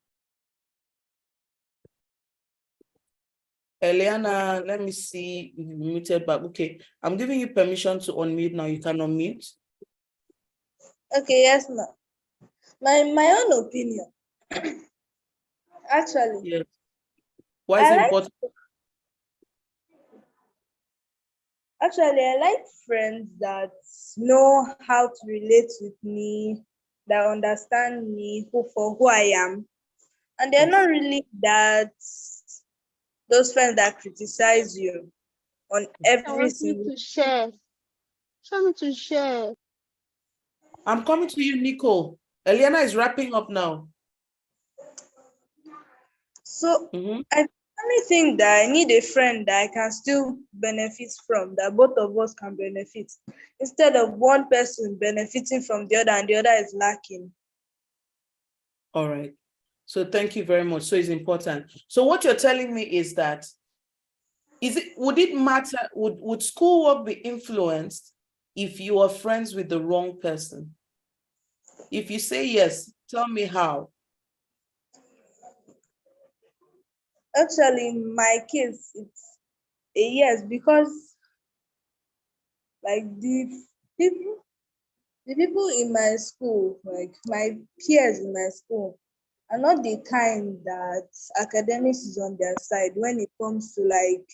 Eliana, let me see if you muted back. Okay, I'm giving you permission to unmute now. You can unmute. Okay, yes, ma'am. My own opinion. Actually, yes. Why is it important? Actually, I like friends that know how to relate with me, that understand me for who I am. And they're not really those friends that criticize you on every single. to share. Show me to share. I'm coming to you, Nicole. Eliana is wrapping up now. So I only think that I need a friend that I can still benefit from, that both of us can benefit, instead of one person benefiting from the other and the other is lacking. All right. So thank you very much. So it's important. So what you're telling me is that, would it matter, would schoolwork be influenced if you are friends with the wrong person? If you say yes, tell me how. Actually, in my case, it's a yes, because like the people in my school, like my peers in my school, are not the kind that academics is on their side when it comes to like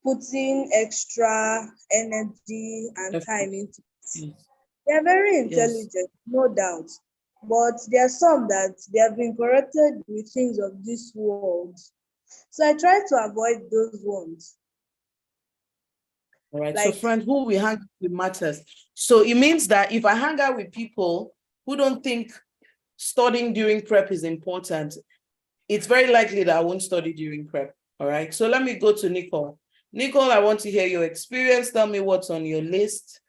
putting extra energy and time into it. Yes. They are very Yes. intelligent, no doubt. But there are some that they have been corrupted with things of this world. So I try to avoid those ones. All right. So Like, friend, who we hang with matters. So it means that if I hang out with people who don't think studying during prep is important, it's very likely that I won't study during prep. All right. So let me go to Nicole. Nicole, I want to hear your experience. Tell me what's on your list.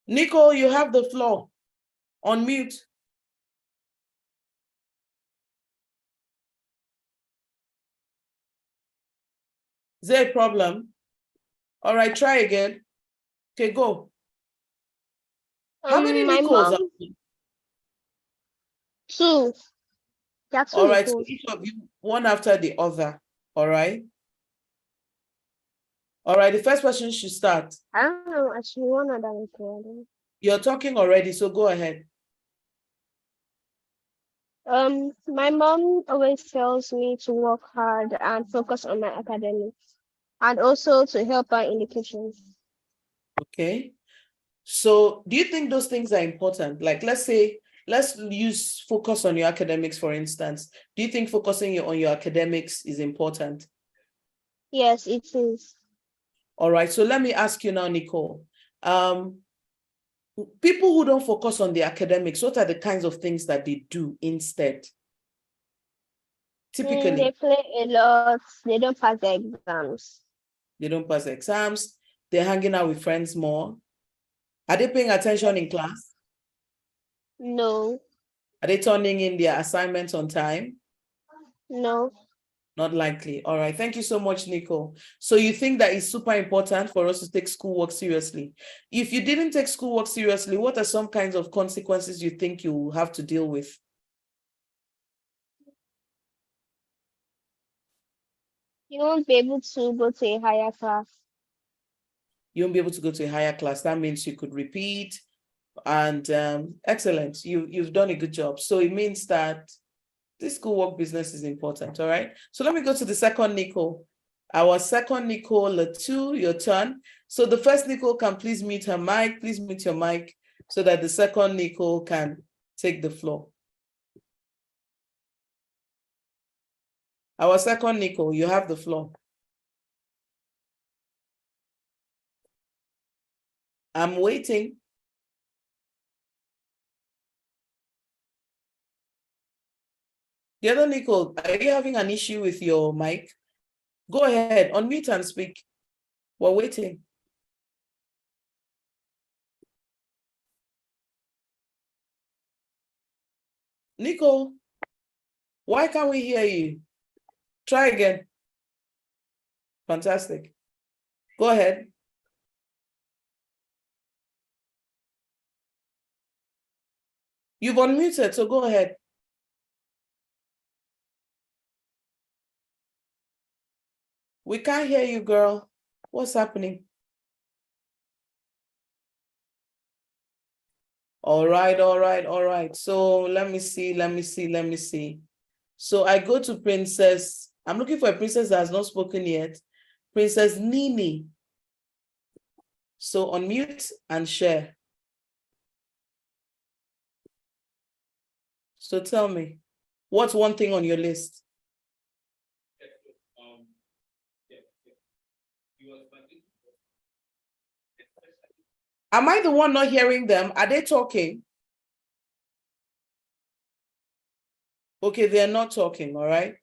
Nicole, you have the floor. On mute. Is there a problem? All right, try again. Okay, go. How many My Nicoles are mom, there? 2. There are 2 All right, so Nicoles. each of you, one after the other. All right. All right, the first person should start. I don't know, actually, one other Nicole. You're talking already, so go ahead. My mom always tells me to work hard and focus on my academics, and also to help her in the kitchen. Okay. So do you think those things are important? Like, let's use focus on your academics, for instance. Do you think focusing on your academics is important? Yes, it is. All right, so let me ask you now, Nicole. People who don't focus on the academics, what are the kinds of things that they do instead? Typically, They play a lot. They don't pass their exams. they don't pass exams. They're hanging out with friends more. Are they paying attention in class? No, Are they turning in their assignments on time? no. Not likely. All right. Thank you so much, Nicole. So you think that it's super important for us to take schoolwork seriously. If you didn't take schoolwork seriously, what are some kinds of consequences you think you will have to deal with? You won't be able to go to a higher class. You won't be able to go to a higher class. That means you could repeat. And excellent. You've done a good job. So it means that this schoolwork business is important. All right. So let me go to the second Nicole. Our second Nicole, Latu, your turn. So the first Nicole can please mute her mic. Please mute your mic so that the second Nicole can take the floor. Our second Nicole, you have the floor. I'm waiting. The other Nicole, are you having an issue with your mic? Go ahead, unmute and speak. We're waiting. Nicole, why can't we hear you? Try again. Fantastic. Go ahead. You've unmuted, so go ahead. We can't hear you, girl. What's happening? All right, all right, all right. So let me see. So I go to Princess. I'm looking for a princess that has not spoken yet. Princess Nini. So unmute and share. So tell me, what's one thing on your list? Am I the one not hearing them? Are they talking? Okay, they're not talking, all right?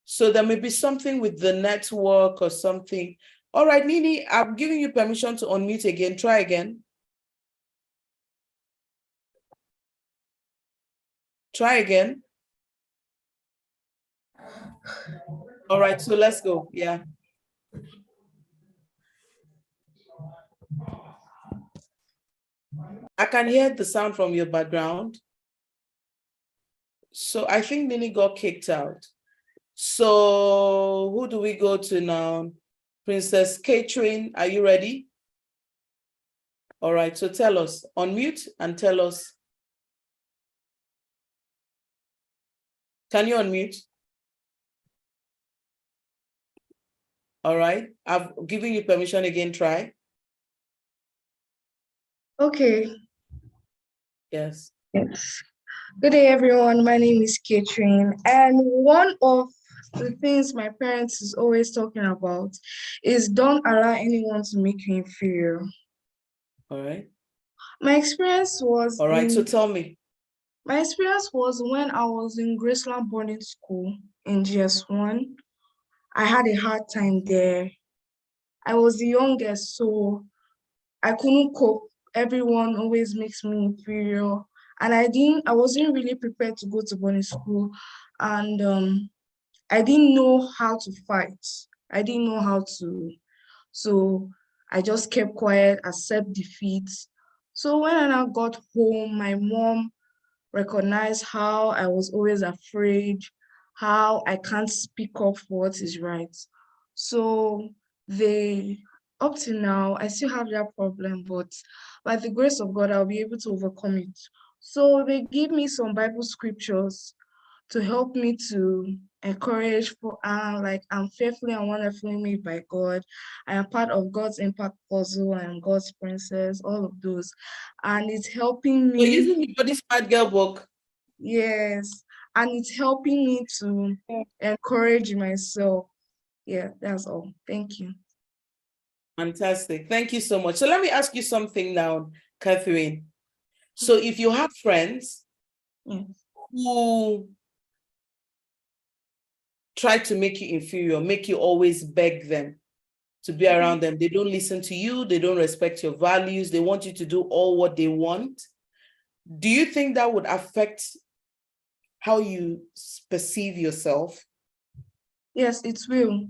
So there may be something with the network or something. All right, Nini, I'm giving you permission to unmute again. Try again. Try again. All right, so let's go. Yeah. I can hear the sound from your background. So I think Nini got kicked out. So who do we go to now? Princess Catherine, are you ready? All right, so tell us, unmute and tell us. Can you unmute? All right, I've given you permission again, try. Okay. Yes. Yes. Good day, everyone. My name is Catherine, and one of the things my parents is always talking about is don't allow anyone to make you inferior. All right. My experience was All right, so tell me. My experience was when I was in Graceland boarding school in GS1. I had a hard time there. I was the youngest, so I couldn't cope. Everyone always makes me inferior. And I wasn't really prepared to go to boarding school. And I didn't know how to fight. I didn't know how to. So I just kept quiet, accept defeat. So when I now got home, my mom recognized how I was always afraid, how I can't speak up for what is right. So they, up to now, I still have that problem, but by the grace of God, I'll be able to overcome it. So they give me some Bible scriptures to help me to encourage for like I'm fearfully and wonderfully made by God. I am part of God's impact puzzle. I am God's princess, all of those. And it's helping You're me. using the body smart girl book. Yes. And it's helping me to encourage myself. Yeah, that's all. Thank you. Fantastic. Thank you so much. So let me ask you something now, Catherine. So if you have friends who try to make you inferior, make you always beg them to be around them, they don't listen to you, they don't respect your values, they want you to do all what they want. Do you think that would affect how you perceive yourself? Yes, it will.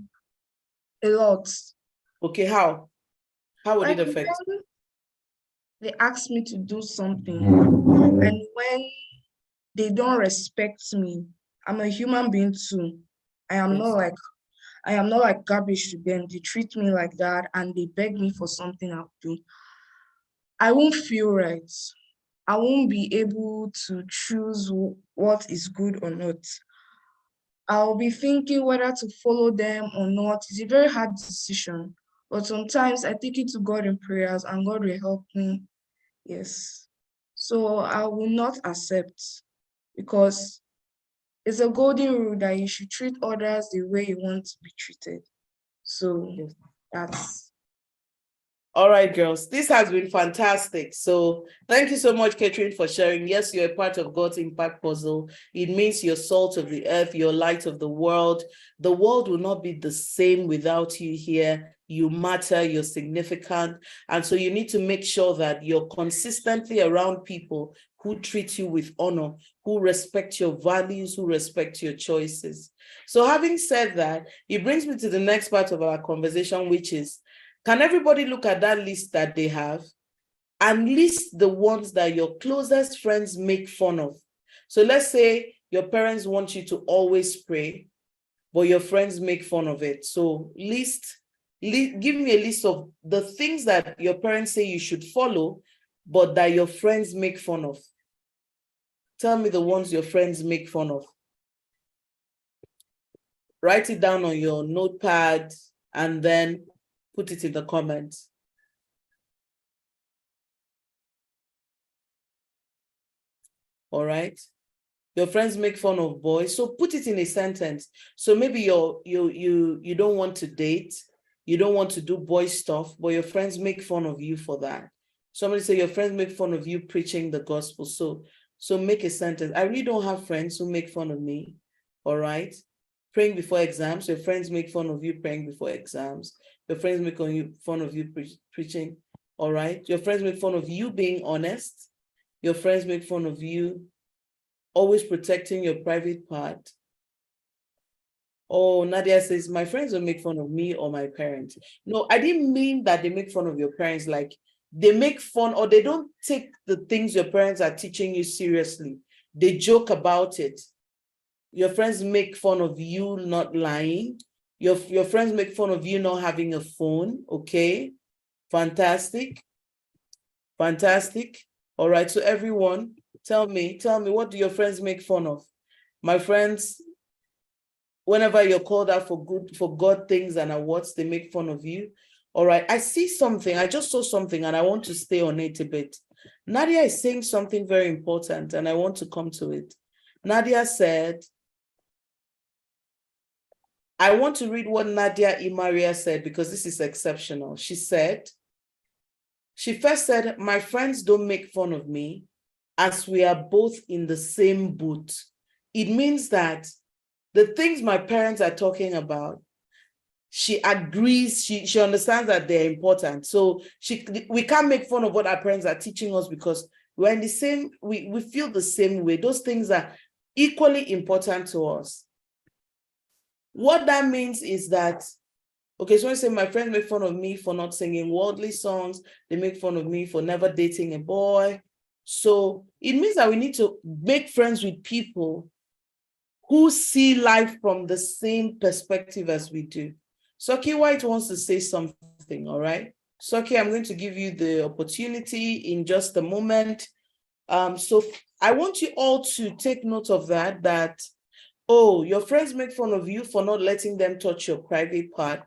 A lot. Okay, how? How would Like it affect? when they ask me to do something, and when they don't respect me, I'm a human being too. I am not like garbage to them. They treat me like that and they beg me for something I'll do. I won't feel right. I won't be able to choose what is good or not. I'll be thinking whether to follow them or not. It's a very hard decision. But sometimes I take it to God in prayers and God will help me. Yes. So I will not accept, because it's a golden rule that you should treat others the way you want to be treated. So Yes. that's All right, girls, this has been fantastic. So thank you so much, Catherine, for sharing. Yes, you're a part of God's impact puzzle. It means you're salt of the earth, you're light of the world. The world will not be the same without you here. You matter, you're significant. And so you need to make sure that you're consistently around people who treat you with honor, who respect your values, who respect your choices. So having said that, it brings me to the next part of our conversation, which is, can everybody look at that list that they have and list the ones that your closest friends make fun of? So let's say your parents want you to always pray, but your friends make fun of it. So give me a list of the things that your parents say you should follow, but that your friends make fun of. Tell me the ones your friends make fun of. Write it down on your notepad and then put it in the comments. All right. Your friends make fun of boys, so put it in a sentence. So maybe you don't want to date, you don't want to do boy stuff, but your friends make fun of you for that. Somebody say your friends make fun of you preaching the gospel. So make a sentence. I really don't have friends who make fun of me. All right. Praying before exams. Your friends make fun of you praying before exams. Your friends make fun of you preaching. All right. Your friends make fun of you being honest. Your friends make fun of you always protecting your private part. Oh, Nadia says, my friends will make fun of me or my parents. No, I didn't mean that they make fun of your parents. Like they make fun or they don't take the things your parents are teaching you seriously. They joke about it. Your friends make fun of you not lying. Your friends make fun of you not having a phone. Okay, fantastic. Fantastic. All right, so everyone, tell me, what do your friends make fun of? My friends, whenever you're called out for God things and awards, they make fun of you. All right, I see something. I just saw something and I want to stay on it a bit. Nadia is saying something very important and I want to come to it. Nadia said, I want to read what Nadia Imaria said because this is exceptional. She first said, my friends don't make fun of me as we are both in the same boat. It means that the things my parents are talking about, she agrees, she understands that they're important. So we can't make fun of what our parents are teaching us because we're in the same, we feel the same way. Those things are equally important to us. What that means is that, okay, so I say my friends make fun of me for not singing worldly songs. They make fun of me for never dating a boy. So it means that we need to make friends with people who see life from the same perspective as we do. Soki White wants to say something, all right? Soki, I'm going to give you the opportunity in just a moment. So I want you all to take note of that, oh, your friends make fun of you for not letting them touch your private part.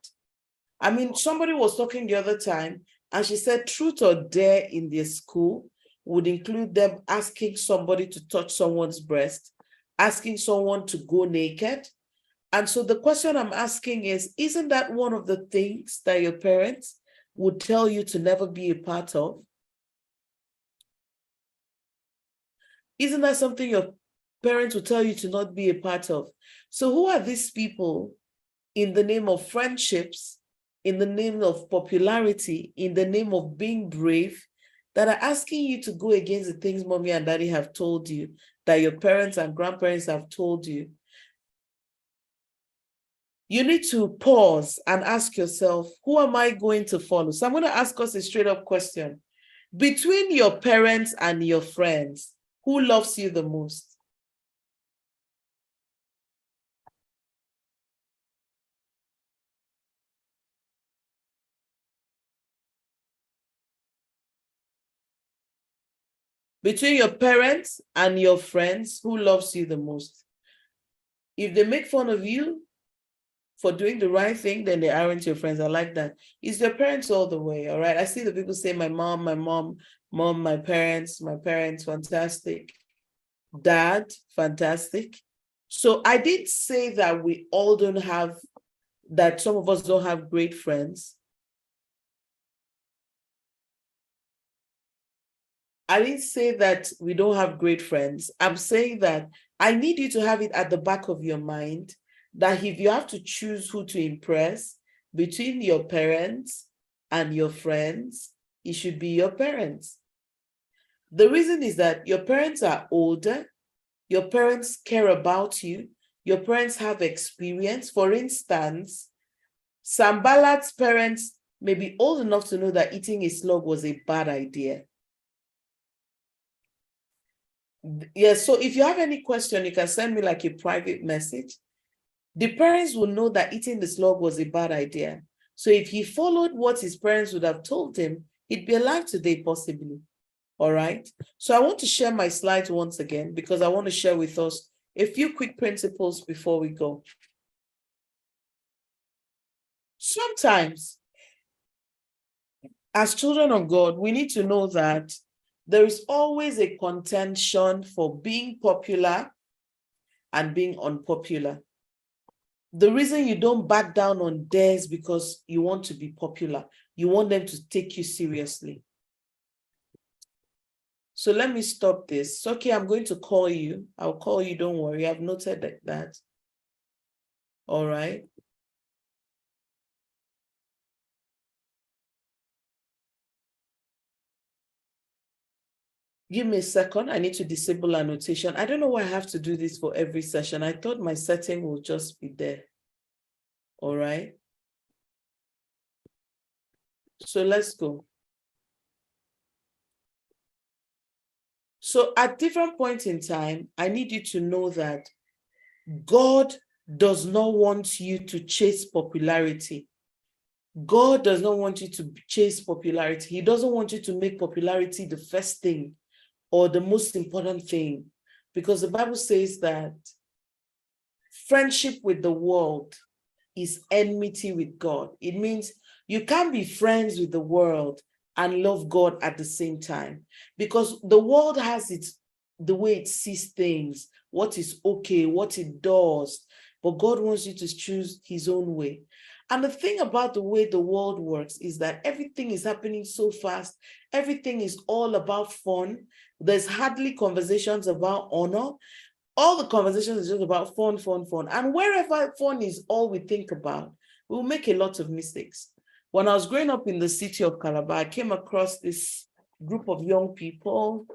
I mean, somebody was talking the other time and she said truth or dare in their school would include them asking somebody to touch someone's breast, asking someone to go naked. And so the question I'm asking is, isn't that one of the things that your parents would tell you to never be a part of? Isn't that something your parents would tell you to not be a part of? So who are these people in the name of friendships, in the name of popularity, in the name of being brave, that are asking you to go against the things mommy and daddy have told you, that your parents and grandparents have told you? You need to pause and ask yourself, who am I going to follow? So I'm going to ask us a straight up question. Between your parents and your friends, who loves you the most? Between your parents and your friends, who loves you the most? If they make fun of you for doing the right thing, then they aren't your friends. I like that. It's your parents all the way, all right? I see the people say, my mom, my parents, fantastic. Dad, fantastic. So I did say that we all don't have, that some of us don't have great friends. I didn't say that we don't have great friends. I'm saying that I need you to have it at the back of your mind that if you have to choose who to impress between your parents and your friends, it should be your parents. The reason is that your parents are older, your parents care about you, your parents have experience. For instance, Sambalat's parents may be old enough to know that eating a slug was a bad idea. Yes, so if you have any question, you can send me like a private message. The parents will know that eating the slug was a bad idea. So if he followed what his parents would have told him, he'd be alive today, possibly. All right. So I want to share my slides once again, because I want to share with us a few quick principles before we go. Sometimes, as children of God, we need to know that there is always a contention for being popular and being unpopular. The reason you don't back down on dares because you want to be popular. You want them to take you seriously. So let me stop this. So, okay, I'm going to call you. I'll call you, don't worry. I've noted that. All right. Give me a second. I need to disable annotation. I don't know why I have to do this for every session. I thought my setting will just be there. All right. So let's go. So at different points in time, I need you to know that God does not want you to chase popularity. God does not want you to chase popularity. He doesn't want you to make popularity the first thing or the most important thing, because the Bible says that friendship with the world is enmity with God. It means you can't be friends with the world and love God at the same time, because the world has the way it sees things, what is okay, what it does, but God wants you to choose his own way. And the thing about the way the world works is that everything is happening so fast. Everything is all about fun. There's hardly conversations about honor. All the conversations is just about fun, fun, fun. And wherever fun is all we think about, we'll make a lot of mistakes. When I was growing up in the city of Calabar, I came across this group of young people.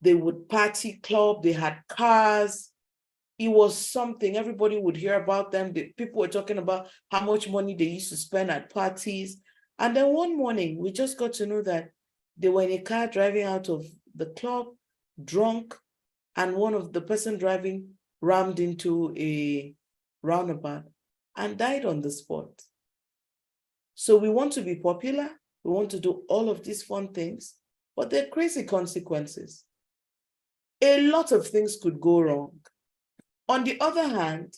They would party club, they had cars. It was something, everybody would hear about them. People were talking about how much money they used to spend at parties. And then one morning, we just got to know that they were in a car driving out of the club, drunk, and one of the person driving rammed into a roundabout and died on the spot. So we want to be popular, we want to do all of these fun things, but they're crazy consequences. A lot of things could go wrong. On the other hand,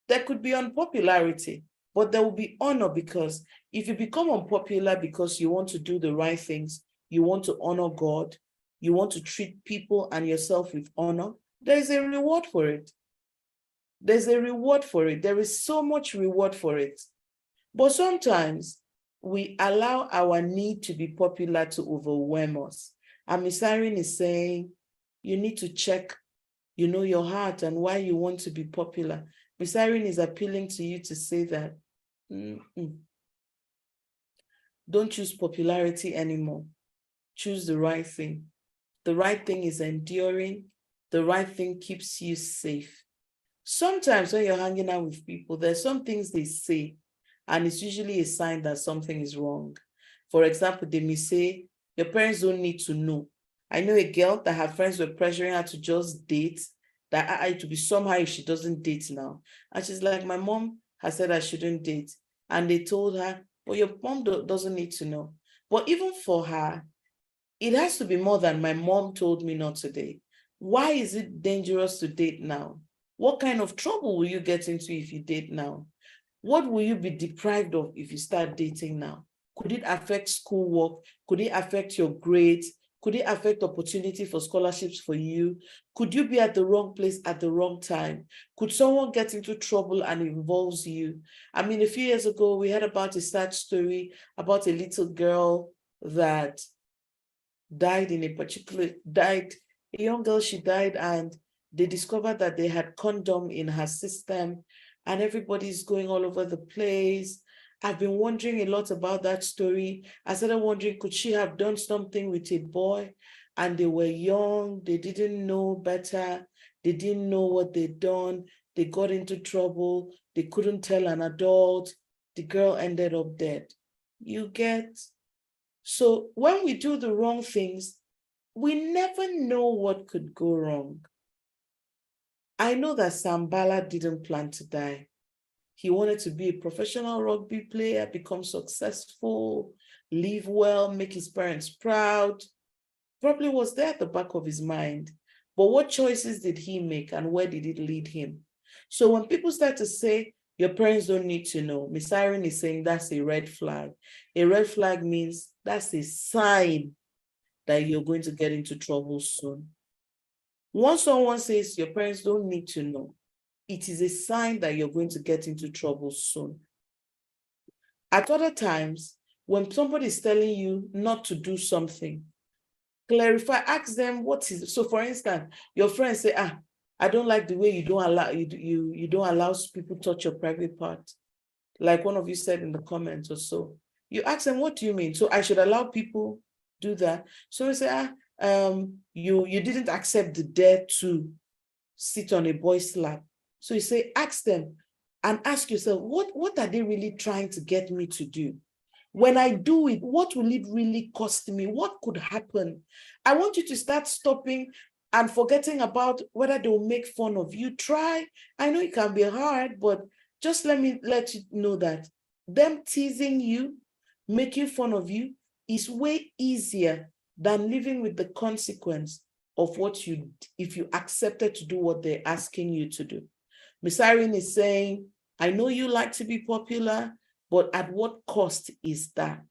there could be unpopularity, but there will be honor, because if you become unpopular because you want to do the right things, you want to honor God, you want to treat people and yourself with honor, there is a reward for it. There's a reward for it. There is so much reward for it. But sometimes we allow our need to be popular to overwhelm us. And Ms. Irene is saying, you need to check, your heart and why you want to be popular. Ms. Irene is appealing to you to say that, don't choose popularity anymore. Choose the right thing. The right thing is enduring. The right thing keeps you safe. Sometimes when you're hanging out with people, there's some things they say, and it's usually a sign that something is wrong. For example, they may say, your parents don't need to know. I know a girl that her friends were pressuring her to just date, that it would be somehow if she doesn't date now. And she's like, my mom has said I shouldn't date. And they told her, well, your mom doesn't need to know. But even for her, it has to be more than my mom told me not to date. Why is it dangerous to date now? What kind of trouble will you get into if you date now? What will you be deprived of if you start dating now? Could it affect schoolwork? Could it affect your grades? Could it affect opportunity for scholarships for you? Could you be at the wrong place at the wrong time? Could someone get into trouble and involves you? I mean, a few years ago, we heard about a sad story about a little girl that died a young girl, she died, and they discovered that they had condom in her system, and everybody's going all over the place. I've been wondering a lot about that story. I started wondering, could she have done something with a boy? And they were young, they didn't know better, they didn't know what they'd done, they got into trouble, they couldn't tell an adult, the girl ended up dead. You get? So when we do the wrong things, we never know what could go wrong. I know that Sambala didn't plan to die. He wanted to be a professional rugby player, become successful, live well, make his parents proud. Probably was there at the back of his mind. But what choices did he make and where did it lead him? So when people start to say, your parents don't need to know, Miss Irene is saying that's a red flag. A red flag means that's a sign that you're going to get into trouble soon. Once someone says your parents don't need to know, it is a sign that you're going to get into trouble soon. At other times, when somebody is telling you not to do something, clarify, ask them what is. So for instance, your friends say, I don't like the way you don't allow people touch your private part. Like one of you said in the comments or so. You ask them, what do you mean? So I should allow people do that. So we say, you didn't accept the dare to sit on a boy's lap. So you say, ask them and ask yourself, what are they really trying to get me to do? When I do it, what will it really cost me? What could happen? I want you to start stopping and forgetting about whether they'll make fun of you. Try. I know it can be hard, but just let you know that them teasing you, making fun of you is way easier than living with the consequence of if you accepted to do what they're asking you to do. Miss Irene is saying, I know you like to be popular, but at what cost is that?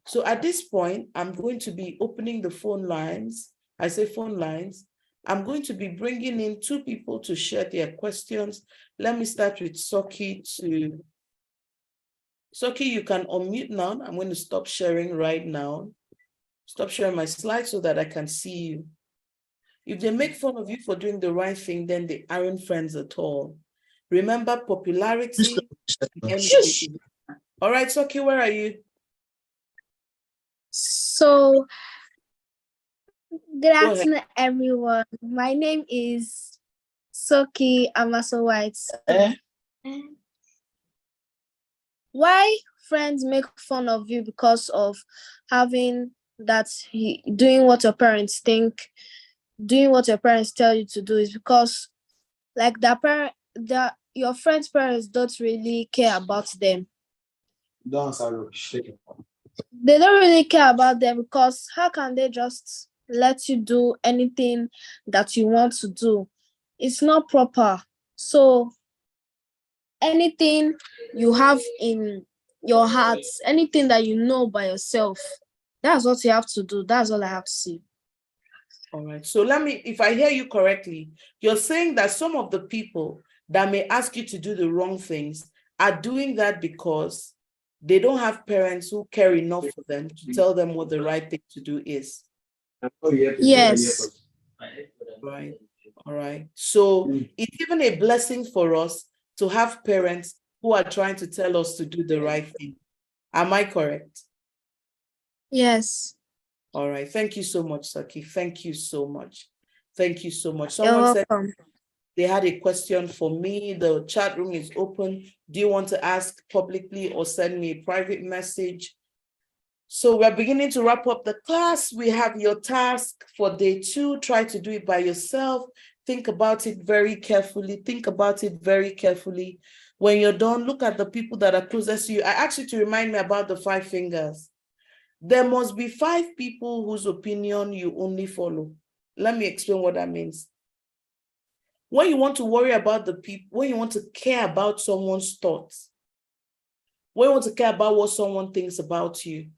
So at this point, I'm going to be opening the phone lines. I say phone lines. I'm going to be bringing in 2 people to share their questions. Let me start with Soki. Soki, you can unmute now. I'm going to stop sharing right now. Stop sharing my slides so that I can see you. If they make fun of you for doing the right thing, then they aren't friends at all. Remember, popularity. All right, Soki, where are you? So, good afternoon, everyone. My name is Soki Amaso White. Why friends make fun of you because of having doing what your parents think, doing what your parents tell you to do is because like your friends' parents don't really care about them. They don't really care about them because how can they just let you do anything that you want to do? It's not proper. So anything you have in your heart, anything that you know by yourself, that's what you have to do. That's all I have to say. All right. So if I hear you correctly, you're saying that some of the people that may ask you to do the wrong things are doing that because they don't have parents who care enough for them to tell them what the right thing to do is. Yes. Right. All right. So it's even a blessing for us to have parents who are trying to tell us to do the right thing. Am I correct? Yes. All right. Thank you so much, Saki. Thank you so much. Thank you so much. You're welcome. Said they had a question for me. The chat room is open. Do you want to ask publicly or send me a private message? So we're beginning to wrap up the class. We have your task for day 2. Try to do it by yourself. Think about it very carefully. Think about it very carefully. When you're done, look at the people that are closest to you. I asked you to remind me about the 5 fingers. There must be 5 people whose opinion you only follow. Let me explain what that means. When you want to worry about the people, when you want to care about someone's thoughts, when you want to care about what someone thinks about you,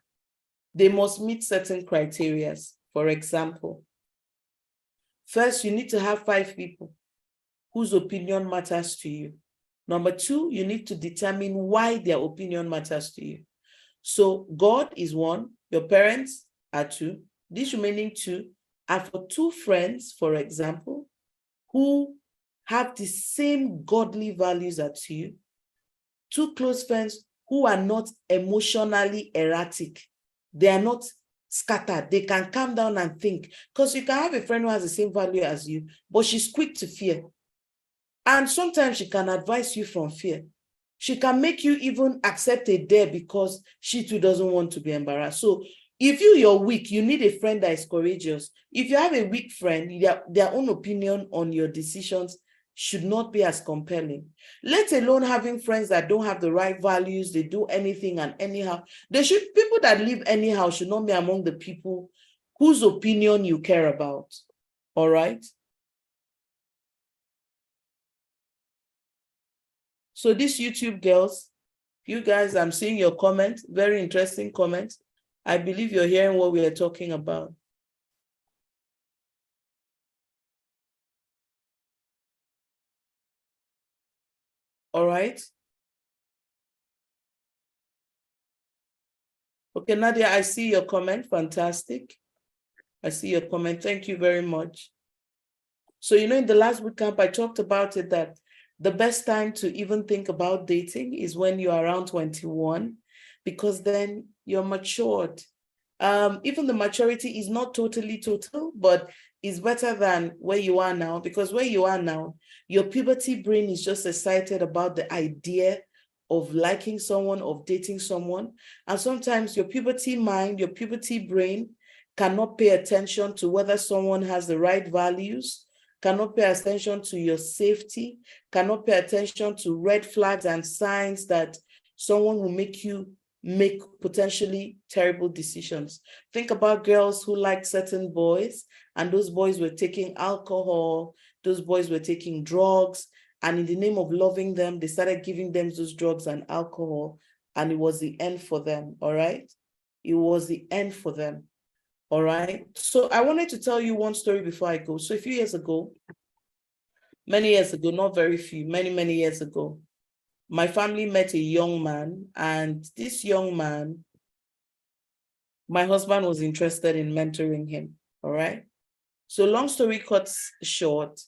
they must meet certain criteria. For example, first, you need to have 5 people whose opinion matters to you. Number 2, you need to determine why their opinion matters to you. So God is 1, your parents are 2. These remaining 2 are for 2 friends, for example, who have the same godly values as you. 2 close friends who are not emotionally erratic. They are not scattered. They can calm down and think. Because you can have a friend who has the same value as you, but she's quick to fear. And sometimes she can advise you from fear. She can make you even accept a dare because she too doesn't want to be embarrassed. So if you're weak, you need a friend that is courageous. If you have a weak friend, their own opinion on your decisions should not be as compelling. Let alone having friends that don't have the right values, they do anything and anyhow. People that live anyhow should not be among the people whose opinion you care about. All right? So these YouTube girls, you guys, I'm seeing your comment, very interesting comment. I believe you're hearing what we are talking about. All right. Okay, Nadia, I see your comment. Fantastic. I see your comment. Thank you very much. So, in the last bootcamp, I talked about it that the best time to even think about dating is when you're around 21, because then you're matured. Even the maturity is not totally total, but it's better than where you are now, because where you are now, your puberty brain is just excited about the idea of liking someone, of dating someone. And sometimes your puberty mind, your puberty brain cannot pay attention to whether someone has the right values, cannot pay attention to your safety, cannot pay attention to red flags and signs that someone will make you make potentially terrible decisions. Think about girls who liked certain boys, and those boys were taking alcohol, those boys were taking drugs, and in the name of loving them, they started giving them those drugs and alcohol, and it was the end for them, all right? It was the end for them. All right. So I wanted to tell you one story before I go. So a few years ago, many years ago, not very few, many years ago, my family met a young man, and this young man, my husband was interested in mentoring him. All right. So long story cut short,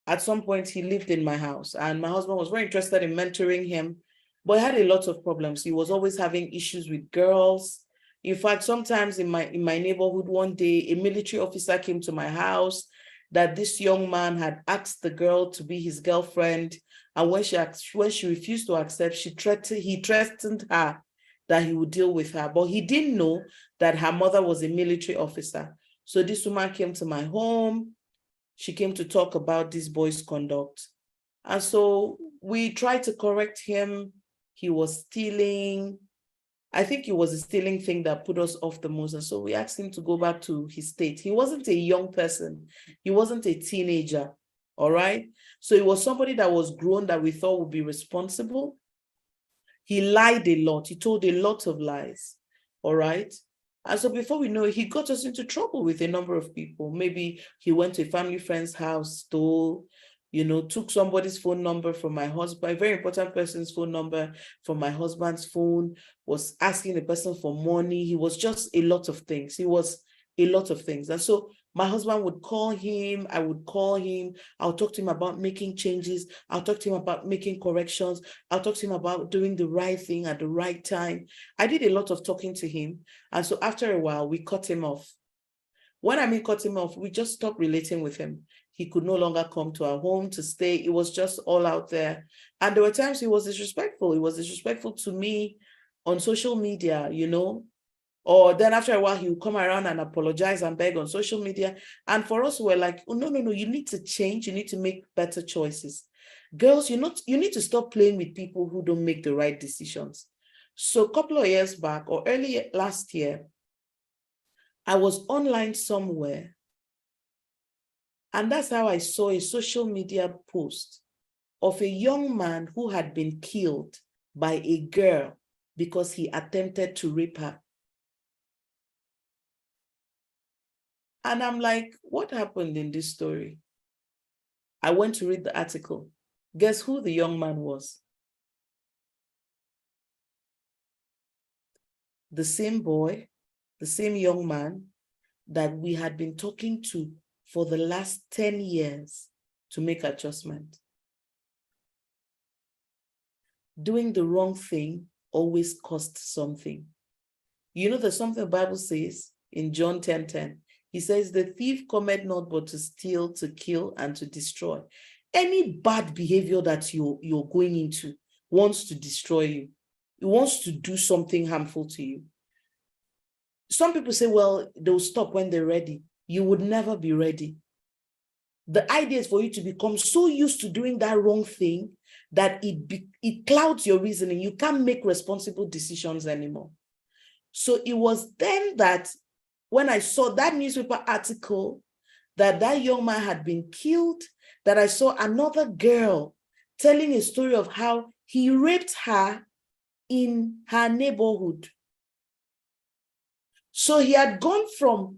at some point he lived in my house, and my husband was very interested in mentoring him, but he had a lot of problems. He was always having issues with girls. In fact, sometimes in my neighborhood, one day, a military officer came to my house that this young man had asked the girl to be his girlfriend. And when she refused to accept, he threatened her that he would deal with her. But he didn't know that her mother was a military officer. So this woman came to my home. She came to talk about this boy's conduct. And so we tried to correct him. He was stealing. I think it was a stealing thing that put us off the most. And so we asked him to go back to his state. He wasn't a young person. He wasn't a teenager. All right. So it was somebody that was grown that we thought would be responsible. He lied a lot. He told a lot of lies. All right. And so before we know it, he got us into trouble with a number of people. Maybe he went to a family friend's house, stole, took somebody's phone number from my husband, a very important person's phone number from my husband's phone, was asking the person for money. He was just a lot of things. He was a lot of things. And so my husband would call him, I would call him, I'll talk to him about making changes, I'll talk to him about making corrections, I'll talk to him about doing the right thing at the right time. I did a lot of talking to him. And so after a while, we cut him off. When I mean cut him off, we just stopped relating with him. He could no longer come to our home to stay. It was just all out there. And there were times he was disrespectful. He was disrespectful to me on social media, or then after a while, he would come around and apologize and beg on social media. And for us, we're like, oh, no, you need to change. You need to make better choices. Girls, you need to stop playing with people who don't make the right decisions. So a couple of years back, or early last year, I was online somewhere, And that's how I saw a social media post of a young man who had been killed by a girl because he attempted to rape her. And I'm like, what happened in this story? I went to read the article. Guess who the young man was? The same boy, the same young man that we had been talking to for the last 10 years to make adjustment. Doing the wrong thing always costs something. You know, there's something the Bible says in John 10:10. He says, the thief cometh not but to steal, to kill, and to destroy. Any bad behavior that you're going into wants to destroy you. It wants to do something harmful to you. Some people say, well, they'll stop when they're ready. You would never be ready. The idea is for you to become so used to doing that wrong thing that it clouds your reasoning. You can't make responsible decisions anymore. So it was then that when I saw that newspaper article that that young man had been killed, that I saw another girl telling a story of how he raped her in her neighborhood. So he had gone from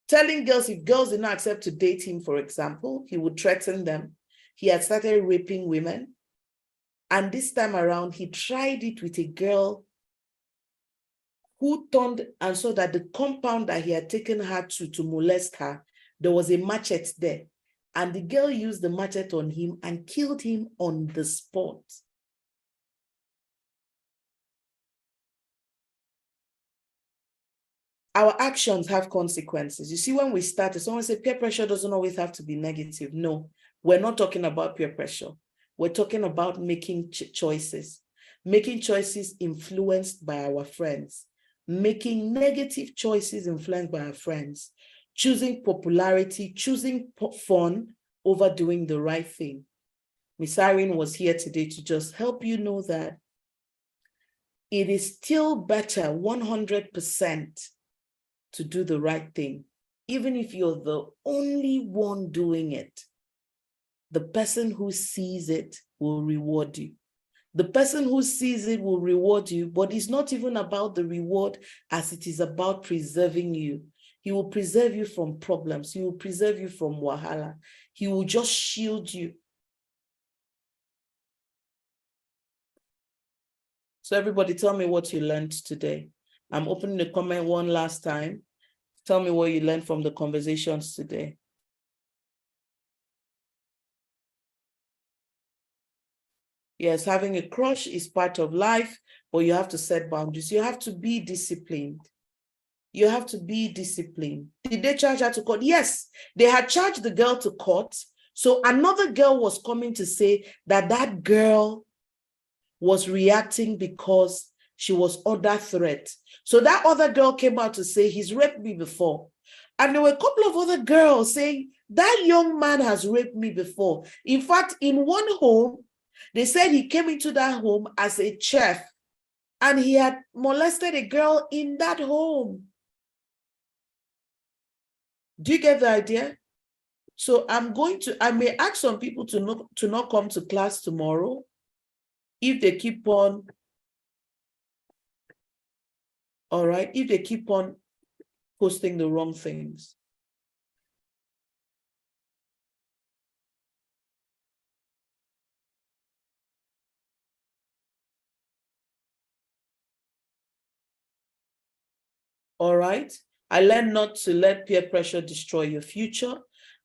telling girls, if girls did not accept to date him, for example, he would threaten them. He had started raping women. And this time around, he tried it with a girl who turned and saw that the compound that he had taken her to molest her, there was a machete there. And the girl used the machete on him and killed him on the spot. Our actions have consequences. You see, when we started, someone said peer pressure doesn't always have to be negative. No, we're not talking about peer pressure. We're talking about making choices influenced by our friends, making negative choices influenced by our friends, choosing popularity, choosing fun over doing the right thing. Miss Irene was here today to just help you know that it is still better 100% to do the right thing. Even if you're the only one doing it, the person who sees it will reward you. The person who sees it will reward you, but it's not even about the reward as it is about preserving you. He will preserve you from problems. He will preserve you from wahala. He will just shield you. So everybody tell me what you learned today. I'm opening the comment one last time. Tell me what you learned from the conversations today. Yes, having a crush is part of life, but you have to set boundaries. You have to be disciplined. You have to be disciplined. Did they charge her to court? Yes, they had charged the girl to court. So another girl was coming to say that that girl was reacting because she was under threat. So that other girl came out to say, he's raped me before. And there were a couple of other girls saying, that young man has raped me before. In fact, in one home, they said he came into that home as a chef and he had molested a girl in that home. Do you get the idea? So I may ask some people to not come to class tomorrow if they keep on, all right, if they keep on posting the wrong things. All right. I learned not to let peer pressure destroy your future.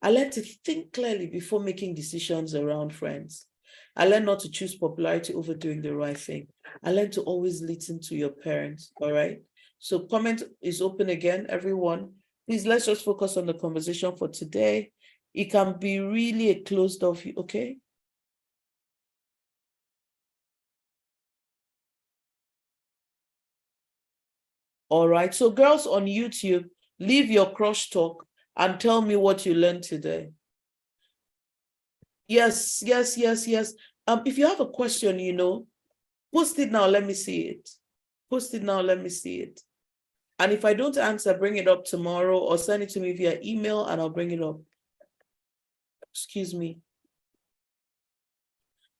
I learned to think clearly before making decisions around friends. I learned not to choose popularity over doing the right thing. I learned to always listen to your parents. All right. So comment is open again, everyone. Please, let's just focus on the conversation for today. It can be really a closed off, okay? All right, so girls on YouTube, leave your crush talk and tell me what you learned today. Yes. If you have a question, post it now, let me see it. Post it now, let me see it. And if I don't answer, bring it up tomorrow or send it to me via email and I'll bring it up. Excuse me.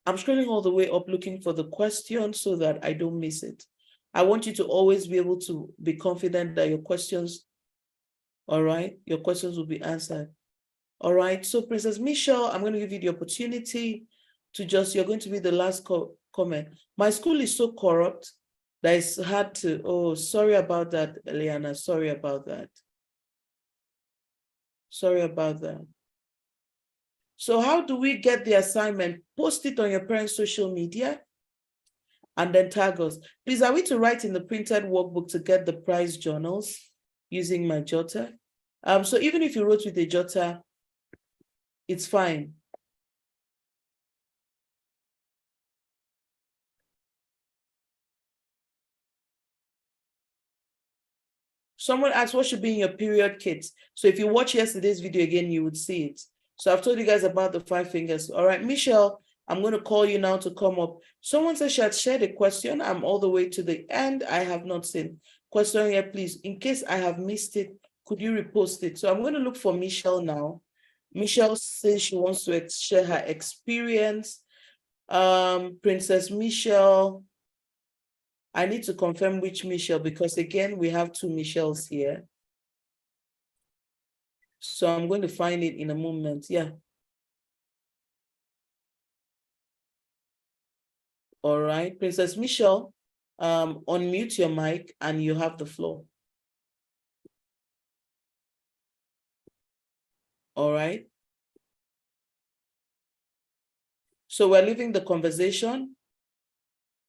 I'm scrolling all the way up looking for the question so that I don't miss it. I want you to always be able to be confident that your questions, all right, your questions will be answered. All right, so Princess Michelle, I'm going to give you the opportunity to just, you're going to be the last comment. My school is so corrupt that it's hard to, oh, sorry about that, Eliana, sorry about that. Sorry about that. So how do we get the assignment? Post it on your parents' social media and then tag us. Please, are we to write in the printed workbook to get the prize journals using my jotter? So even if you wrote with a jotter, it's fine. Someone asked what should be in your period kits. So if you watch yesterday's video again, you would see it. So I've told you guys about the 5 fingers. All right, Michelle, I'm going to call you now to come up. Someone said she had shared a question. I'm all the way to the end. I have not seen question here, please. In case I have missed it, could you repost it? So I'm going to look for Michelle now. Michelle says she wants to share her experience. Princess Michelle. I need to confirm which Michelle, because again, we have 2 Michelles here. So I'm going to find it in a moment. Yeah. All right, Princess Michelle, unmute your mic and you have the floor. All right. So we're leaving the conversation.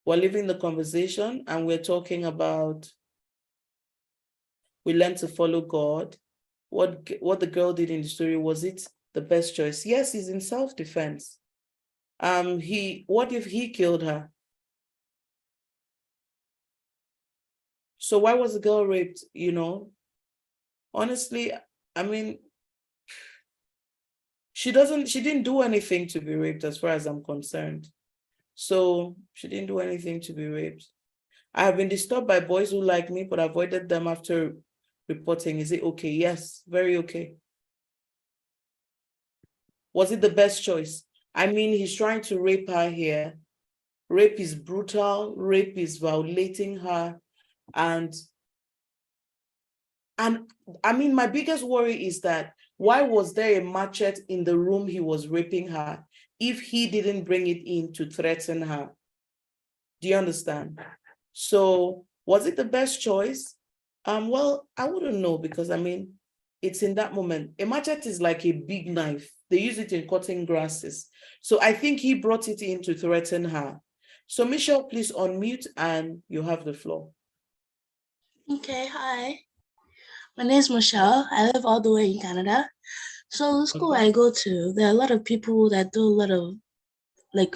We're leaving the conversation and we're talking about, we learn to follow God. What the girl did in the story, was it the best choice? Yes, he's in self-defense. What if he killed her? So why was the girl raped? You know, honestly, I mean, she didn't do anything to be raped as far as I'm concerned. So she didn't do anything to be raped. I have been disturbed by boys who like me, but avoided them after reporting. Is it okay? Yes, very okay. Was it the best choice? I mean, he's trying to rape her here. Rape is brutal. Rape is violating her. And I mean, my biggest worry is that why was there a machete in the room he was raping her if he didn't bring it in to threaten her? Do you understand? So was it the best choice? Well, I wouldn't know, because I mean, it's in that moment. A machete is like a big knife. They use it in cutting grasses. So I think he brought it in to threaten her. So Michelle, please unmute and you have the floor. Okay, hi. My name is Michelle. I live all the way in Canada. So the school I go to, there are a lot of people that do a lot of like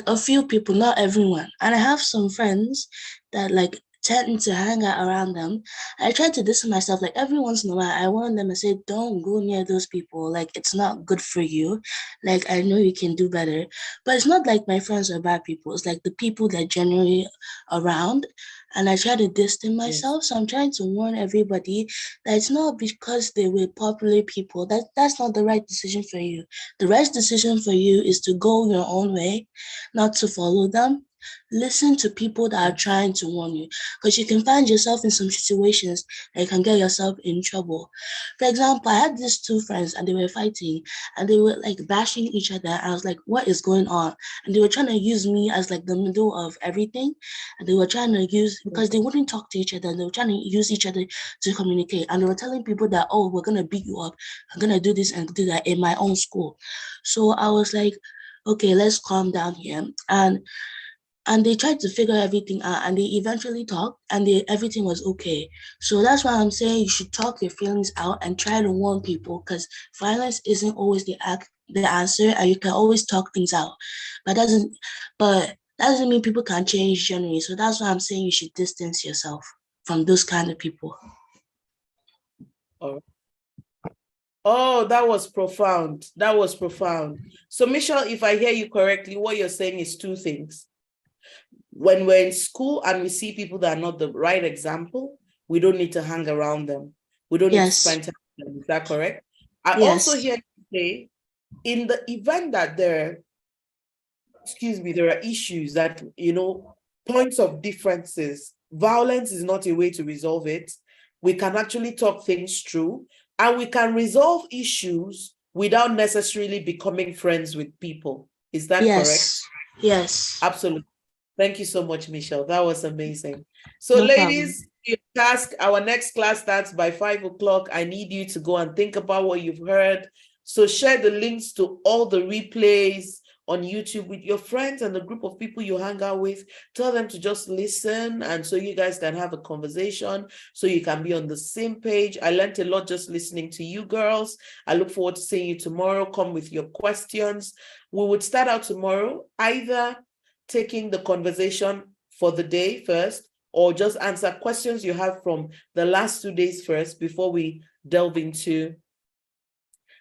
a few people, not everyone. And I have some friends that like tend to hang out around them. I try to distance myself, like every once in a while, I warn them and say, don't go near those people. Like, it's not good for you. Like, I know you can do better. But it's not like my friends are bad people. It's like the people that generally around. And I try to distance myself. Yes. So I'm trying to warn everybody that it's not because they were popular people. That's not the right decision for you. The right decision for you is to go your own way, not to follow them. Listen to people that are trying to warn you, because you can find yourself in some situations that you can get yourself in trouble. For example, I had these 2 friends and they were fighting and they were like bashing each other. I was like, what is going on? And they were trying to use me as like the middle of everything. And they were trying to use, because they wouldn't talk to each other, and they were trying to use each other to communicate. And they were telling people that, oh, we're going to beat you up. I'm going to do this and do that in my own school. So I was like, okay, let's calm down here. And they tried to figure everything out, and they eventually talked, and everything was okay. So that's why I'm saying you should talk your feelings out and try to warn people, because violence isn't always the answer, and you can always talk things out. But that doesn't mean people can change generally. So that's why I'm saying you should distance yourself from those kind of people. Oh, that was profound. That was profound. So Michelle, if I hear you correctly, what you're saying is 2 things. When we're in school and we see people that are not the right example, we don't need to hang around them. We don't need to spend time with them. Is that correct? I also hear you say in the event that there are issues that, points of differences, violence is not a way to resolve it. We can actually talk things through, and we can resolve issues without necessarily becoming friends with people. Is that correct? Yes. Absolutely. Thank you so much, Michelle. That was amazing. So, No ladies, your task, our next class starts by 5 o'clock. I need you to go and think about what you've heard. So share the links to all the replays on YouTube with your friends and the group of people you hang out with. Tell them to just listen, and so you guys can have a conversation, so you can be on the same page. I learned a lot just listening to you girls. I look forward to seeing you tomorrow. Come with your questions. We would start out tomorrow either taking the conversation for the day first, or just answer questions you have from the last 2 days first before we delve into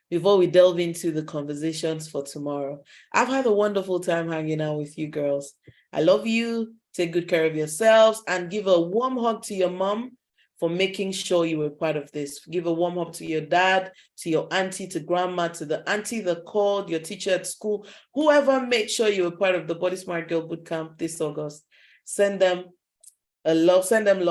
the conversations for tomorrow. I've had a wonderful time hanging out with you girls. I love you. Take good care of yourselves, and give a warm hug to your mom for making sure you were part of this. Give a warm hug to your dad, to your auntie, to grandma, to the auntie that called, your teacher at school, whoever made sure you were part of the Body Smart Girl Bootcamp this August. Send them love, send them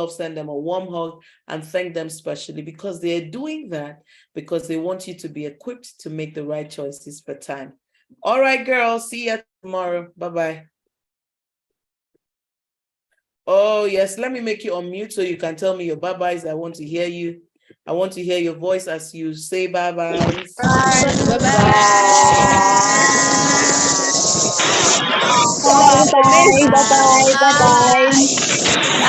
a warm hug, and thank them specially, because they're doing that because they want you to be equipped to make the right choices for time. All right, girls, see you tomorrow. Bye-bye. Oh, yes, let me make you unmute so you can tell me your bye-byes. I want to hear you. I want to hear your voice as you say bye-byes. Bye-bye. Bye. Bye. Bye. Bye.